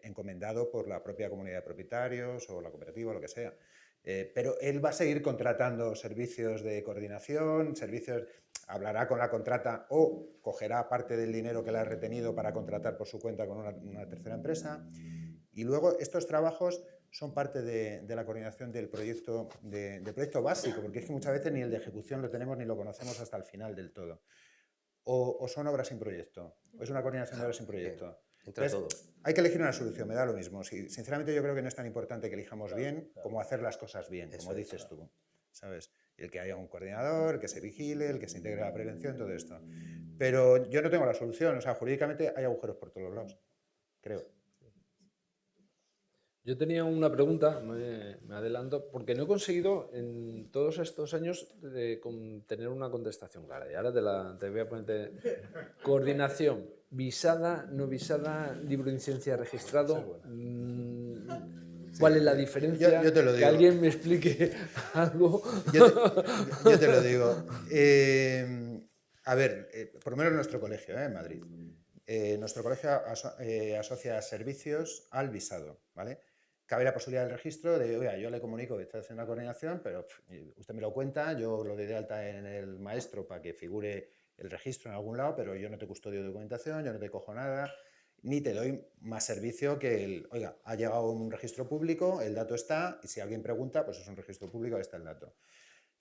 encomendado por la propia comunidad de propietarios o la cooperativa o lo que sea. Pero él va a seguir contratando servicios de coordinación, hablará con la contrata o cogerá parte del dinero que le ha retenido para contratar por su cuenta con una tercera empresa. Y luego estos trabajos son parte de la coordinación del proyecto básico, porque es que muchas veces ni el de ejecución lo tenemos ni lo conocemos hasta el final del todo. O son obras sin proyecto, o es una coordinación de obras sin proyecto. Entonces, todo. Hay que elegir una solución, me da lo mismo. Sinceramente yo creo que no es tan importante que elijamos bien como hacer las cosas bien, como dices tú, ¿sabes? El que haya un coordinador, el que se vigile, el que se integre a la prevención, todo esto. Pero yo no tengo la solución, o sea, jurídicamente hay agujeros por todos los lados, creo. Yo tenía una pregunta, me adelanto, porque no he conseguido en todos estos años tener una contestación clara. Y ahora te voy a poner coordinación, visada, no visada, libro de incidencia registrado. ¿Cuál es la diferencia? Yo te lo digo. Que alguien me explique algo. Yo te lo digo. A ver, por lo menos nuestro colegio, en Madrid. Nuestro colegio asocia servicios al visado, ¿vale? Cabe la posibilidad del registro de, oiga, yo le comunico que estoy haciendo una coordinación, pero usted me lo cuenta, yo lo doy de alta en el maestro para que figure el registro en algún lado, pero yo no te custodio documentación, yo no te cojo nada, ni te doy más servicio que oiga, ha llegado un registro público, el dato está, y si alguien pregunta, pues es un registro público, ahí está el dato.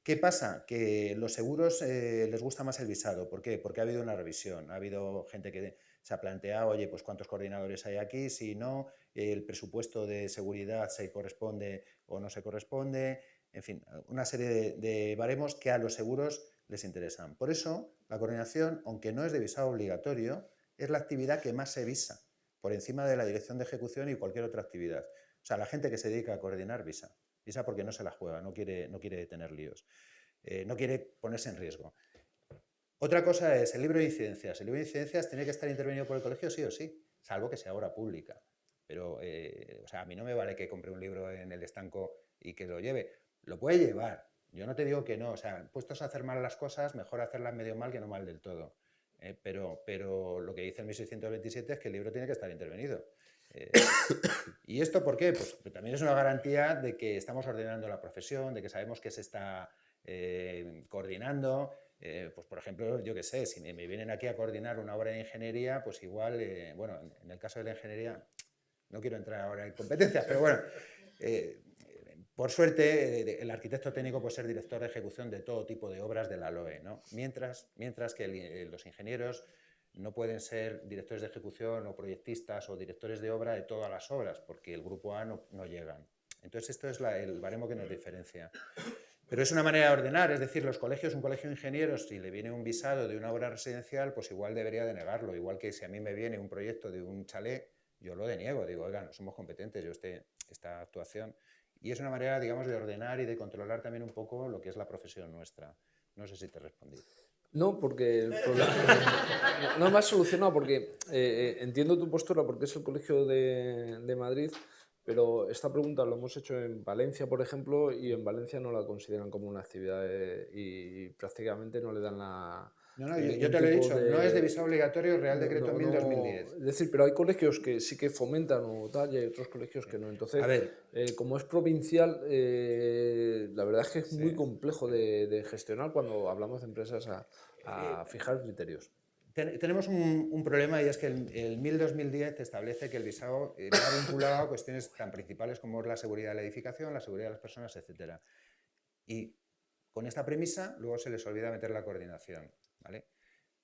¿Qué pasa? Que los seguros les gusta más el visado. ¿Por qué? Porque ha habido una revisión, ha habido gente que se ha planteado, oye, pues cuántos coordinadores hay aquí, si no, el presupuesto de seguridad se corresponde o no se corresponde, en fin, una serie de baremos que a los seguros les interesan. Por eso, la coordinación, aunque no es de visado obligatorio, es la actividad que más se visa, por encima de la dirección de ejecución y cualquier otra actividad. O sea, la gente que se dedica a coordinar visa porque no se la juega, no quiere tener líos, no quiere ponerse en riesgo. Otra cosa es el libro de incidencias. El libro de incidencias tiene que estar intervenido por el colegio sí o sí, salvo que sea obra pública. Pero, o sea, a mí no me vale que compre un libro en el estanco y que lo lleve. Lo puede llevar. Yo no te digo que no. O sea, puestos a hacer mal las cosas, mejor hacerlas medio mal que no mal del todo. Pero lo que dice el 1627 es que el libro tiene que estar intervenido. ¿Y esto por qué? Pues también es una garantía de que estamos ordenando la profesión, de que sabemos que se está coordinando. Pues por ejemplo, yo qué sé, si me vienen aquí a coordinar una obra de ingeniería, pues igual, bueno, en el caso de la ingeniería, no quiero entrar ahora en competencias, pero bueno, por suerte el arquitecto técnico puede ser director de ejecución de todo tipo de obras de la LOE, ¿no? Mientras que los ingenieros no pueden ser directores de ejecución o proyectistas o directores de obra de todas las obras, porque el grupo A no llegan. Entonces esto es el baremo que nos diferencia. Pero es una manera de ordenar, es decir, los colegios, un colegio de ingenieros, si le viene un visado de una obra residencial, pues igual debería denegarlo, igual que si a mí me viene un proyecto de un chalet, yo lo deniego, digo, oiga, no somos competentes, yo esta actuación. Y es una manera, digamos, de ordenar y de controlar también un poco lo que es la profesión nuestra. No sé si te respondí. No, porque el problema no me has solucionado, porque entiendo tu postura, porque es el Colegio de Madrid, pero esta pregunta lo hemos hecho en Valencia, por ejemplo, y en Valencia no la consideran como una actividad y prácticamente no le dan la... No, yo te lo he dicho, no es de visado obligatorio, Real Decreto 1000-2010. Es decir, pero hay colegios que sí que fomentan o tal, y hay otros colegios que no. Entonces, a ver, como es provincial, la verdad es que es muy complejo de gestionar cuando hablamos de empresas a fijar criterios. Tenemos un problema, y es que el 1000-2010 establece que el visado va vinculado a cuestiones tan principales como es la seguridad de la edificación, la seguridad de las personas, etc. Y con esta premisa luego se les olvida meter la coordinación, ¿vale?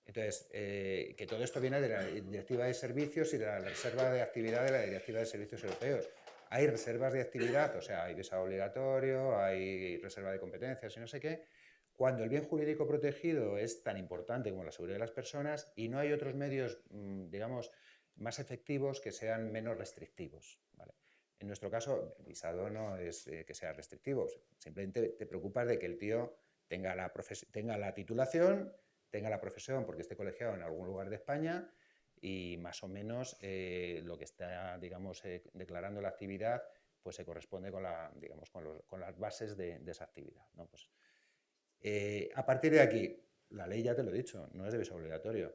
Entonces, que todo esto viene de la Directiva de Servicios y de la reserva de actividad de la Directiva de Servicios Europeos. Hay reservas de actividad, o sea, hay visado obligatorio, hay reserva de competencias y no sé qué, cuando el bien jurídico protegido es tan importante como la seguridad de las personas y no hay otros medios, digamos, más efectivos que sean menos restrictivos, ¿vale? En nuestro caso, el visado no es que sea restrictivo, simplemente te preocupas de que el tío tenga la titulación, tenga la profesión porque esté colegiado en algún lugar de España y más o menos lo que está, digamos, declarando la actividad pues se corresponde con, digamos, con las bases de esa actividad, ¿no? Pues, a partir de aquí, la ley ya te lo he dicho, no es de visado obligatorio.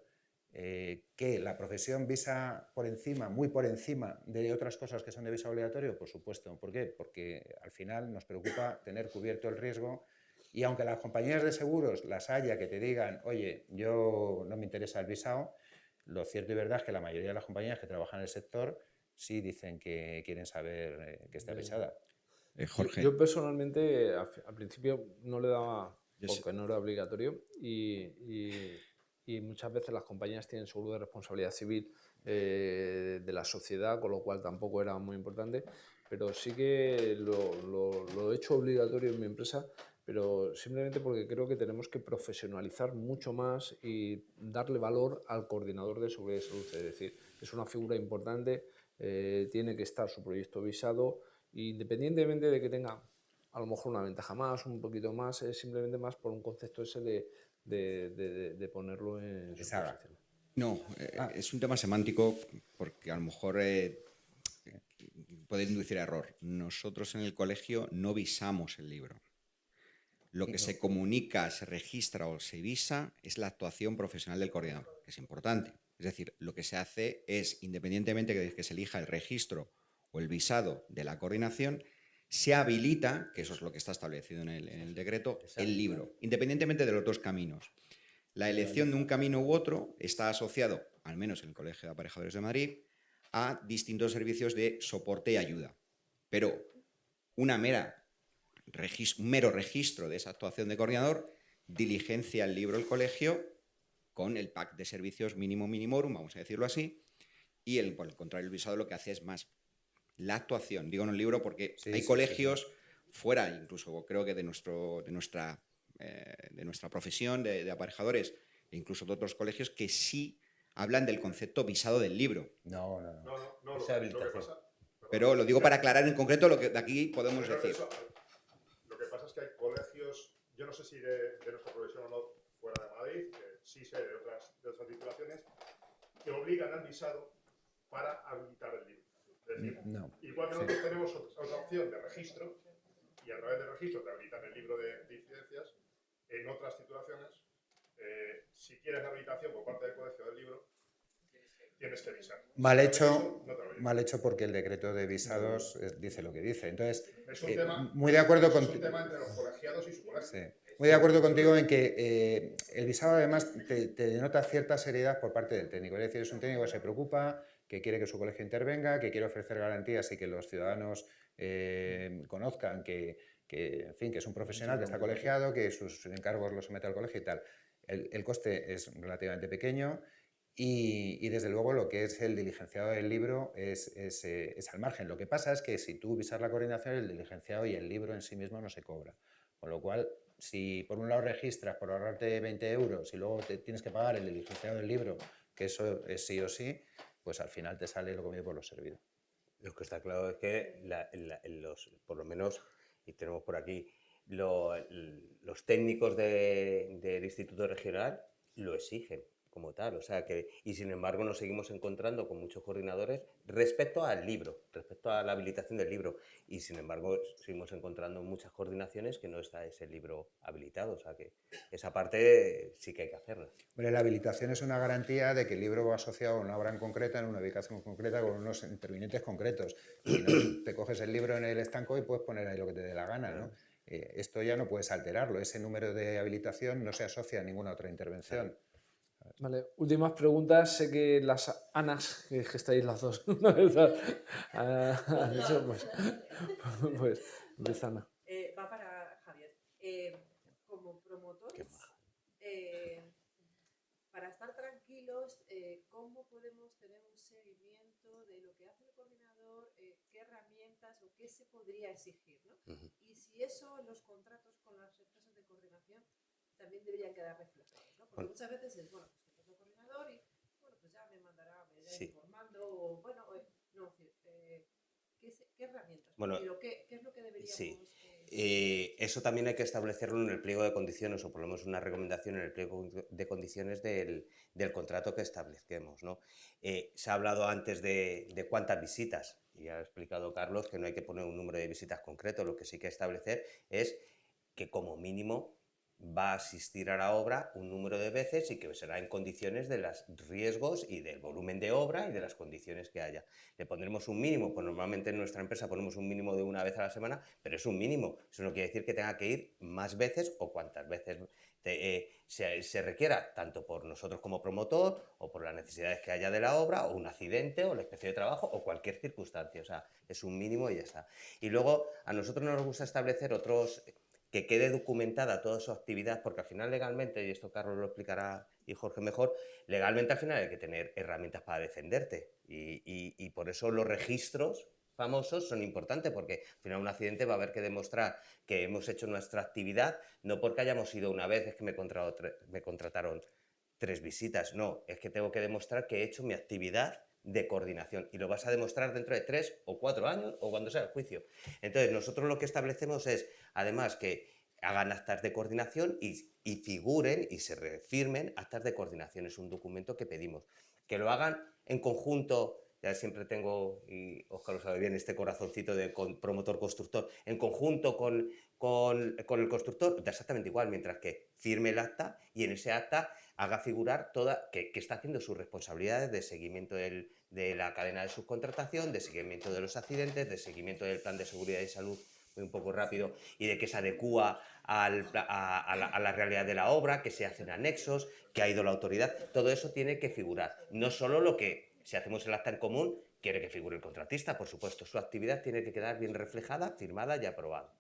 Que la profesión visa por encima, muy por encima de otras cosas que son de visado obligatorio, por supuesto. ¿Por qué? Porque al final nos preocupa tener cubierto el riesgo y aunque las compañías de seguros las haya que te digan, oye, yo no me interesa el visado, lo cierto y verdad es que la mayoría de las compañías que trabajan en el sector sí dicen que quieren saber que está visada. Jorge. Yo personalmente al principio no le daba, Yo sé. porque no era obligatorio, y muchas veces las compañías tienen seguro de responsabilidad civil de la sociedad, con lo cual tampoco era muy importante, pero sí que lo he hecho obligatorio en mi empresa, pero simplemente porque creo que tenemos que profesionalizar mucho más y darle valor al coordinador de seguridad y salud, es decir, es una figura importante, tiene que estar su proyecto visado, independientemente de que tenga a lo mejor una ventaja más, un poquito más, es simplemente más por un concepto ese de ponerlo en su Saga. posición. No, es un tema semántico porque a lo mejor puede inducir a error. Nosotros en el colegio no visamos el libro. Lo que se comunica, se registra o se visa es la actuación profesional del coordinador, que es importante. Es decir, lo que se hace es, independientemente de que se elija el registro o el visado de la coordinación, se habilita, que eso es lo que está establecido en el decreto, el libro, independientemente de los dos caminos. La elección de un camino u otro está asociado, al menos en el Colegio de Aparejadores de Madrid, a distintos servicios de soporte y ayuda. Pero un mero registro de esa actuación de coordinador diligencia el libro el colegio con el pack de servicios mínimo minimorum, vamos a decirlo así, y por el contrario el visado lo que hace es más la actuación, digo en el libro porque hay colegios fuera, incluso creo que de nuestra profesión de aparejadores e incluso de otros colegios que sí hablan del concepto visado del libro. No. Esa habilitación. Pero lo digo para aclarar en concreto lo que de aquí podemos decir. Lo que pasa es que hay colegios, yo no sé si de nuestra profesión o no, fuera de Madrid, que sí sé de otras titulaciones, que obligan al visado para habilitar el libro. Es decir, igual que nosotros tenemos otra opción de registro, y a través del registro te habilitan el libro de incidencias, en otras titulaciones, si quieres habilitación por parte del colegio del libro, tienes que visar. Mal hecho porque el decreto de visados dice lo que dice. Entonces, es un tema, muy de acuerdo es un tema entre los colegiados y su colegio. Sí. Muy de acuerdo contigo en que el visado además te denota cierta seriedad por parte del técnico. Es decir, es un técnico que se preocupa, que quiere que su colegio intervenga, que quiere ofrecer garantías y que los ciudadanos conozcan que en fin, que es un profesional que está colegiado, que sus encargos los somete al colegio y tal. El coste es relativamente pequeño y desde luego lo que es el diligenciado del libro es al margen. Lo que pasa es que si tú visas la coordinación, el diligenciado y el libro en sí mismo no se cobra. Con lo cual, si por un lado registras por ahorrarte 20 euros y luego te tienes que pagar el diligenciado del libro, que eso es sí o sí, pues al final te sale lo comido por lo servido. Lo que está claro es que por lo menos, y tenemos por aquí, los técnicos del Instituto Regional lo exigen como tal, o sea que, y sin embargo nos seguimos encontrando con muchos coordinadores respecto al libro, respecto a la habilitación del libro, y sin embargo seguimos encontrando muchas coordinaciones que no está ese libro habilitado, o sea que esa parte sí que hay que hacerla. Bueno, la habilitación es una garantía de que el libro va asociado a una obra en concreta, en una ubicación concreta, con unos intervinientes concretos. Si no, te coges el libro en el estanco y puedes poner ahí lo que te dé la gana, ¿no? Esto ya no puedes alterarlo, ese número de habilitación no se asocia a ninguna otra intervención. Vale, últimas preguntas. Sé que las Anas, que estáis las dos, pues empieza Ana. Va para Javier. Como promotor, para estar tranquilos, ¿cómo podemos tener un seguimiento de lo que hace el coordinador, qué herramientas o qué se podría exigir, ¿no? Y si eso en los contratos con las empresas de coordinación también deberían quedar reflejados, ¿no? Porque muchas veces es, bueno, pues contrato coordinador y, bueno, pues ya me mandará, me irá informando, o, bueno, no, es decir, ¿qué herramientas? Bueno, ¿Qué es lo que deberíamos...? Sí. Eso también hay que establecerlo en el pliego de condiciones, o por lo menos una recomendación en el pliego de condiciones del contrato que establezquemos, ¿no? Se ha hablado antes de cuántas visitas, y ha explicado Carlos que no hay que poner un número de visitas concreto, lo que sí que establecer es que como mínimo va a asistir a la obra un número de veces y que será en condiciones de los riesgos y del volumen de obra y de las condiciones que haya. Le pondremos un mínimo, pues normalmente en nuestra empresa ponemos un mínimo de una vez a la semana, pero es un mínimo. Eso no quiere decir que tenga que ir más veces o cuantas veces se requiera, tanto por nosotros como promotor o por las necesidades que haya de la obra o un accidente o la inspección de trabajo o cualquier circunstancia. O sea, es un mínimo y ya está. Y luego a nosotros nos gusta establecer otros... que quede documentada toda su actividad, porque al final legalmente, y esto Carlos lo explicará y Jorge mejor, legalmente al final hay que tener herramientas para defenderte y por eso los registros famosos son importantes, porque al final un accidente va a haber que demostrar que hemos hecho nuestra actividad, no porque hayamos ido una vez, es que me contrataron 3 visitas, no, es que tengo que demostrar que he hecho mi actividad de coordinación y lo vas a demostrar dentro de 3 o 4 años o cuando sea el juicio. Entonces nosotros lo que establecemos es, además, que hagan actas de coordinación y figuren y se refirmen actas de coordinación. Es un documento que pedimos. Que lo hagan en conjunto, ya siempre tengo, y Óscar lo sabe bien, este corazoncito de promotor-constructor, en conjunto con el constructor, da exactamente igual, mientras que firme el acta y en ese acta haga figurar que está haciendo sus responsabilidades de seguimiento de la cadena de subcontratación, de seguimiento de los accidentes, de seguimiento del plan de seguridad y salud, muy un poco rápido, y de que se adecúa a la realidad de la obra, que se hacen anexos, que ha ido la autoridad. Todo eso tiene que figurar. No solo lo que, si hacemos el acta en común, quiere que figure el contratista, por supuesto. Su actividad tiene que quedar bien reflejada, firmada y aprobada.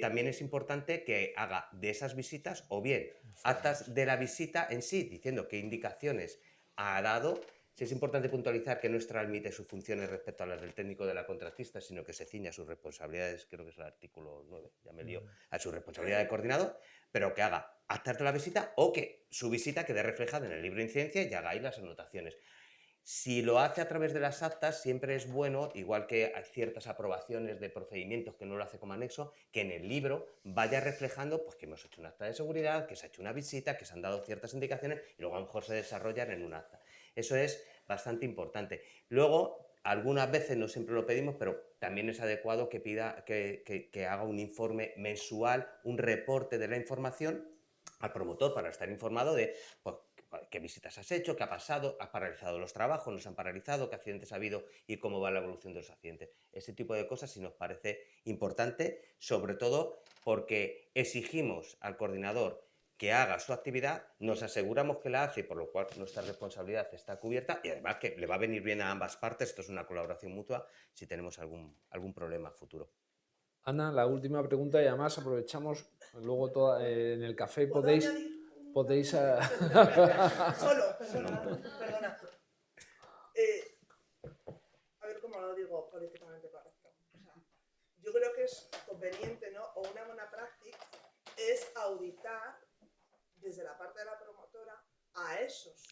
También es importante que haga de esas visitas o bien actas de la visita en sí, diciendo qué indicaciones ha dado. Sí, es importante puntualizar que no transmite sus funciones respecto a las del técnico de la contratista, sino que se ciña a sus responsabilidades, creo que es el artículo 9, ya me lío, a su responsabilidad de coordinador, pero que haga actas de la visita o que su visita quede reflejada en el libro de incidencia y haga ahí las anotaciones. Si lo hace a través de las actas, siempre es bueno, igual que hay ciertas aprobaciones de procedimientos que no lo hace como anexo, que en el libro vaya reflejando pues, que hemos hecho un acta de seguridad, que se ha hecho una visita, que se han dado ciertas indicaciones y luego a lo mejor se desarrollan en un acta. Eso es bastante importante. Luego, algunas veces, no siempre lo pedimos, pero también es adecuado que pida que haga un informe mensual, un reporte de la información al promotor para estar informado de pues, qué visitas has hecho, qué ha pasado, has paralizado los trabajos, no se han paralizado, qué accidentes ha habido y cómo va la evolución de los accidentes. Ese tipo de cosas sí nos parece importante, sobre todo porque exigimos al coordinador que haga su actividad, nos aseguramos que la hace, por lo cual nuestra responsabilidad está cubierta y además que le va a venir bien a ambas partes, esto es una colaboración mutua, si tenemos algún problema futuro. Ana, la última pregunta y además aprovechamos luego en el café podéis... Perdona. A ver cómo lo digo políticamente correcto. O sea, yo creo que es conveniente, ¿no? O una buena práctica es auditar desde la parte de la promotora a esos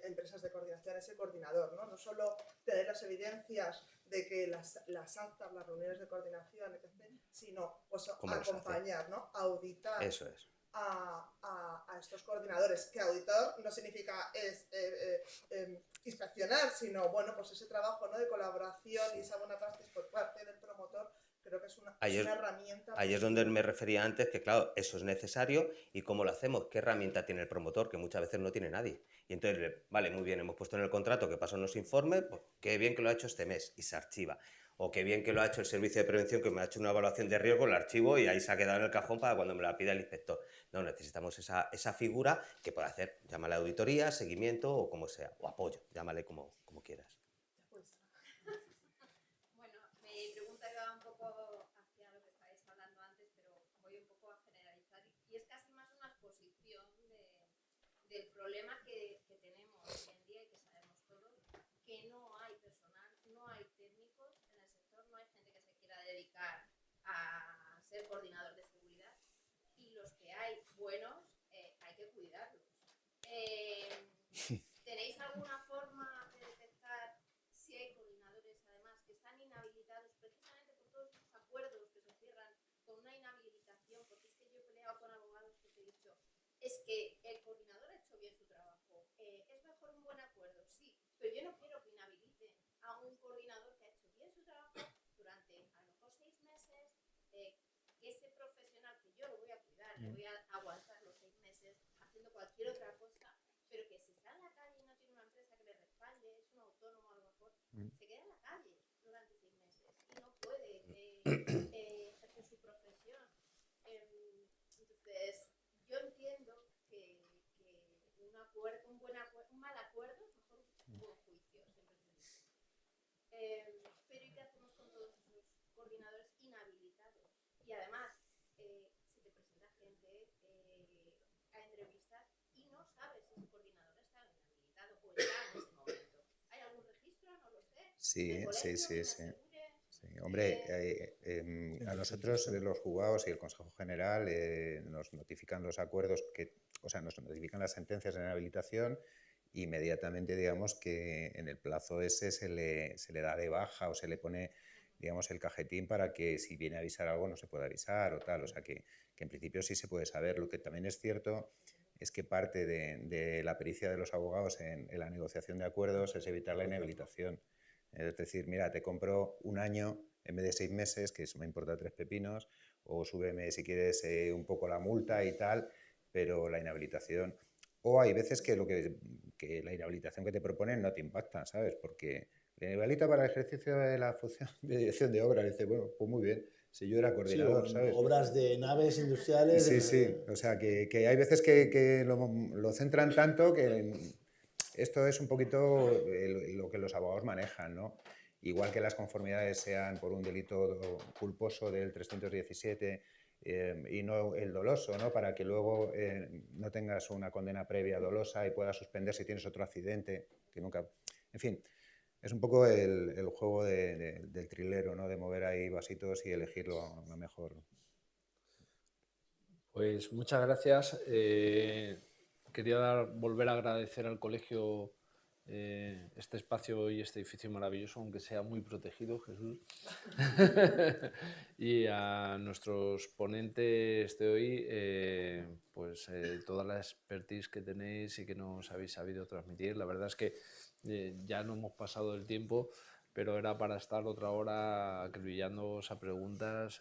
empresas de coordinación, ese coordinador, ¿no? No solo tener las evidencias de que las actas, las reuniones de coordinación, etc., sino pues, acompañar, ¿no? Auditar. Eso es. A estos coordinadores, que auditor no significa inspeccionar, sino bueno, pues ese trabajo, ¿no? de colaboración y esa buena práctica por parte del promotor, creo que es una herramienta. Ahí es donde me refería antes, que claro, eso es necesario y cómo lo hacemos, qué herramienta tiene el promotor, que muchas veces no tiene nadie. Y entonces, vale, muy bien, hemos puesto en el contrato que pasan los informes, pues qué bien que lo ha hecho este mes y se archiva. O qué bien que lo ha hecho el servicio de prevención, que me ha hecho una evaluación de riesgo, lo archivo y ahí se ha quedado en el cajón para cuando me la pida el inspector. No, necesitamos esa figura que pueda hacer, llámale auditoría, seguimiento o como sea, o apoyo, llámale como quieras. Bueno, mi pregunta iba un poco hacia lo que estáis hablando antes, pero voy un poco a generalizar y es casi más una exposición del problema que tenemos hoy en día y que sabemos todos, que no hay personal, no hay técnicos en el sector, no hay gente que se quiera dedicar a ser coordinador de seguridad, y los que hay buenos hay que cuidarlos. ¿Tenéis alguna forma de detectar si hay coordinadores, además, que están inhabilitados precisamente por todos esos acuerdos que se cierran con una inhabilitación? Porque es que yo he peleado con abogados que te he dicho, es que el coordinador ha hecho bien su trabajo, es mejor un buen acuerdo, sí, pero yo no quiero que inhabiliten a un coordinador que ha hecho bien su trabajo durante a lo mejor 6 meses, que ese profesional que yo lo voy a cuidar, le voy a aguantar los 6 meses haciendo cualquier otra cosa, pero que si está en la calle y no tiene una empresa que le respalde, es un autónomo a lo mejor, se queda en la calle durante 6 meses y no puede ejercer su profesión. Entonces, yo entiendo que un mal acuerdo es mejor un buen juicio, siempre se dice. Pero ¿y qué hacemos con todos esos coordinadores inhabilitados? Y además, se te presenta gente a entrevistas y no sabes si ese coordinador está inhabilitado o está en ese momento. ¿Hay algún registro? No lo sé. Sí, ¿El sí, colegio sí, que me sí. asegure? Sí, hombre, a nosotros los juzgados y el Consejo General nos notifican los acuerdos o sea, nos notifican las sentencias de inhabilitación. Inmediatamente, digamos, que en el plazo ese se le da de baja o se le pone, digamos, el cajetín para que si viene a avisar algo no se pueda avisar o tal. O sea, que en principio sí se puede saber. Lo que también es cierto es que parte de la pericia de los abogados en la negociación de acuerdos es evitar la inhabilitación. Es decir, mira, te compro un año en vez de 6 meses, que eso me importa 3 pepinos, o súbeme si quieres un poco la multa y tal, pero la inhabilitación... O hay veces que la inhabilitación que te proponen no te impacta, ¿sabes? Porque la inhabilita para el ejercicio de la función de dirección de obra. Dice, bueno, pues muy bien, si yo era coordinador, sí, ¿sabes? Obras de naves industriales. Sí, sí, o sea, que hay veces que lo centran tanto que esto es un poquito lo que los abogados manejan, ¿no? Igual que las conformidades sean por un delito culposo del 317 y no el doloso, ¿no? Para que luego no tengas una condena previa dolosa y puedas suspender si tienes otro accidente, que nunca... En fin, es un poco el juego del trilero, ¿no? De mover ahí vasitos y elegir lo mejor. Pues muchas gracias. Quería volver a agradecer al colegio este espacio y este edificio maravilloso, aunque sea muy protegido, Jesús. Y a nuestros ponentes de hoy, pues toda la expertise que tenéis y que nos habéis sabido transmitir. La verdad es que ya no hemos pasado el tiempo, pero era para estar otra hora acribillándoos a preguntas.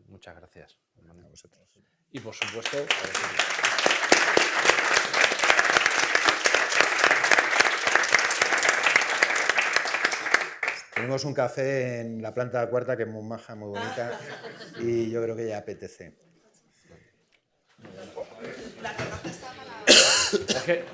Muchas gracias. A vosotros. Y por supuesto, tenemos un café en la planta cuarta que es muy maja, muy bonita y yo creo que ya apetece. La terraza está para... es que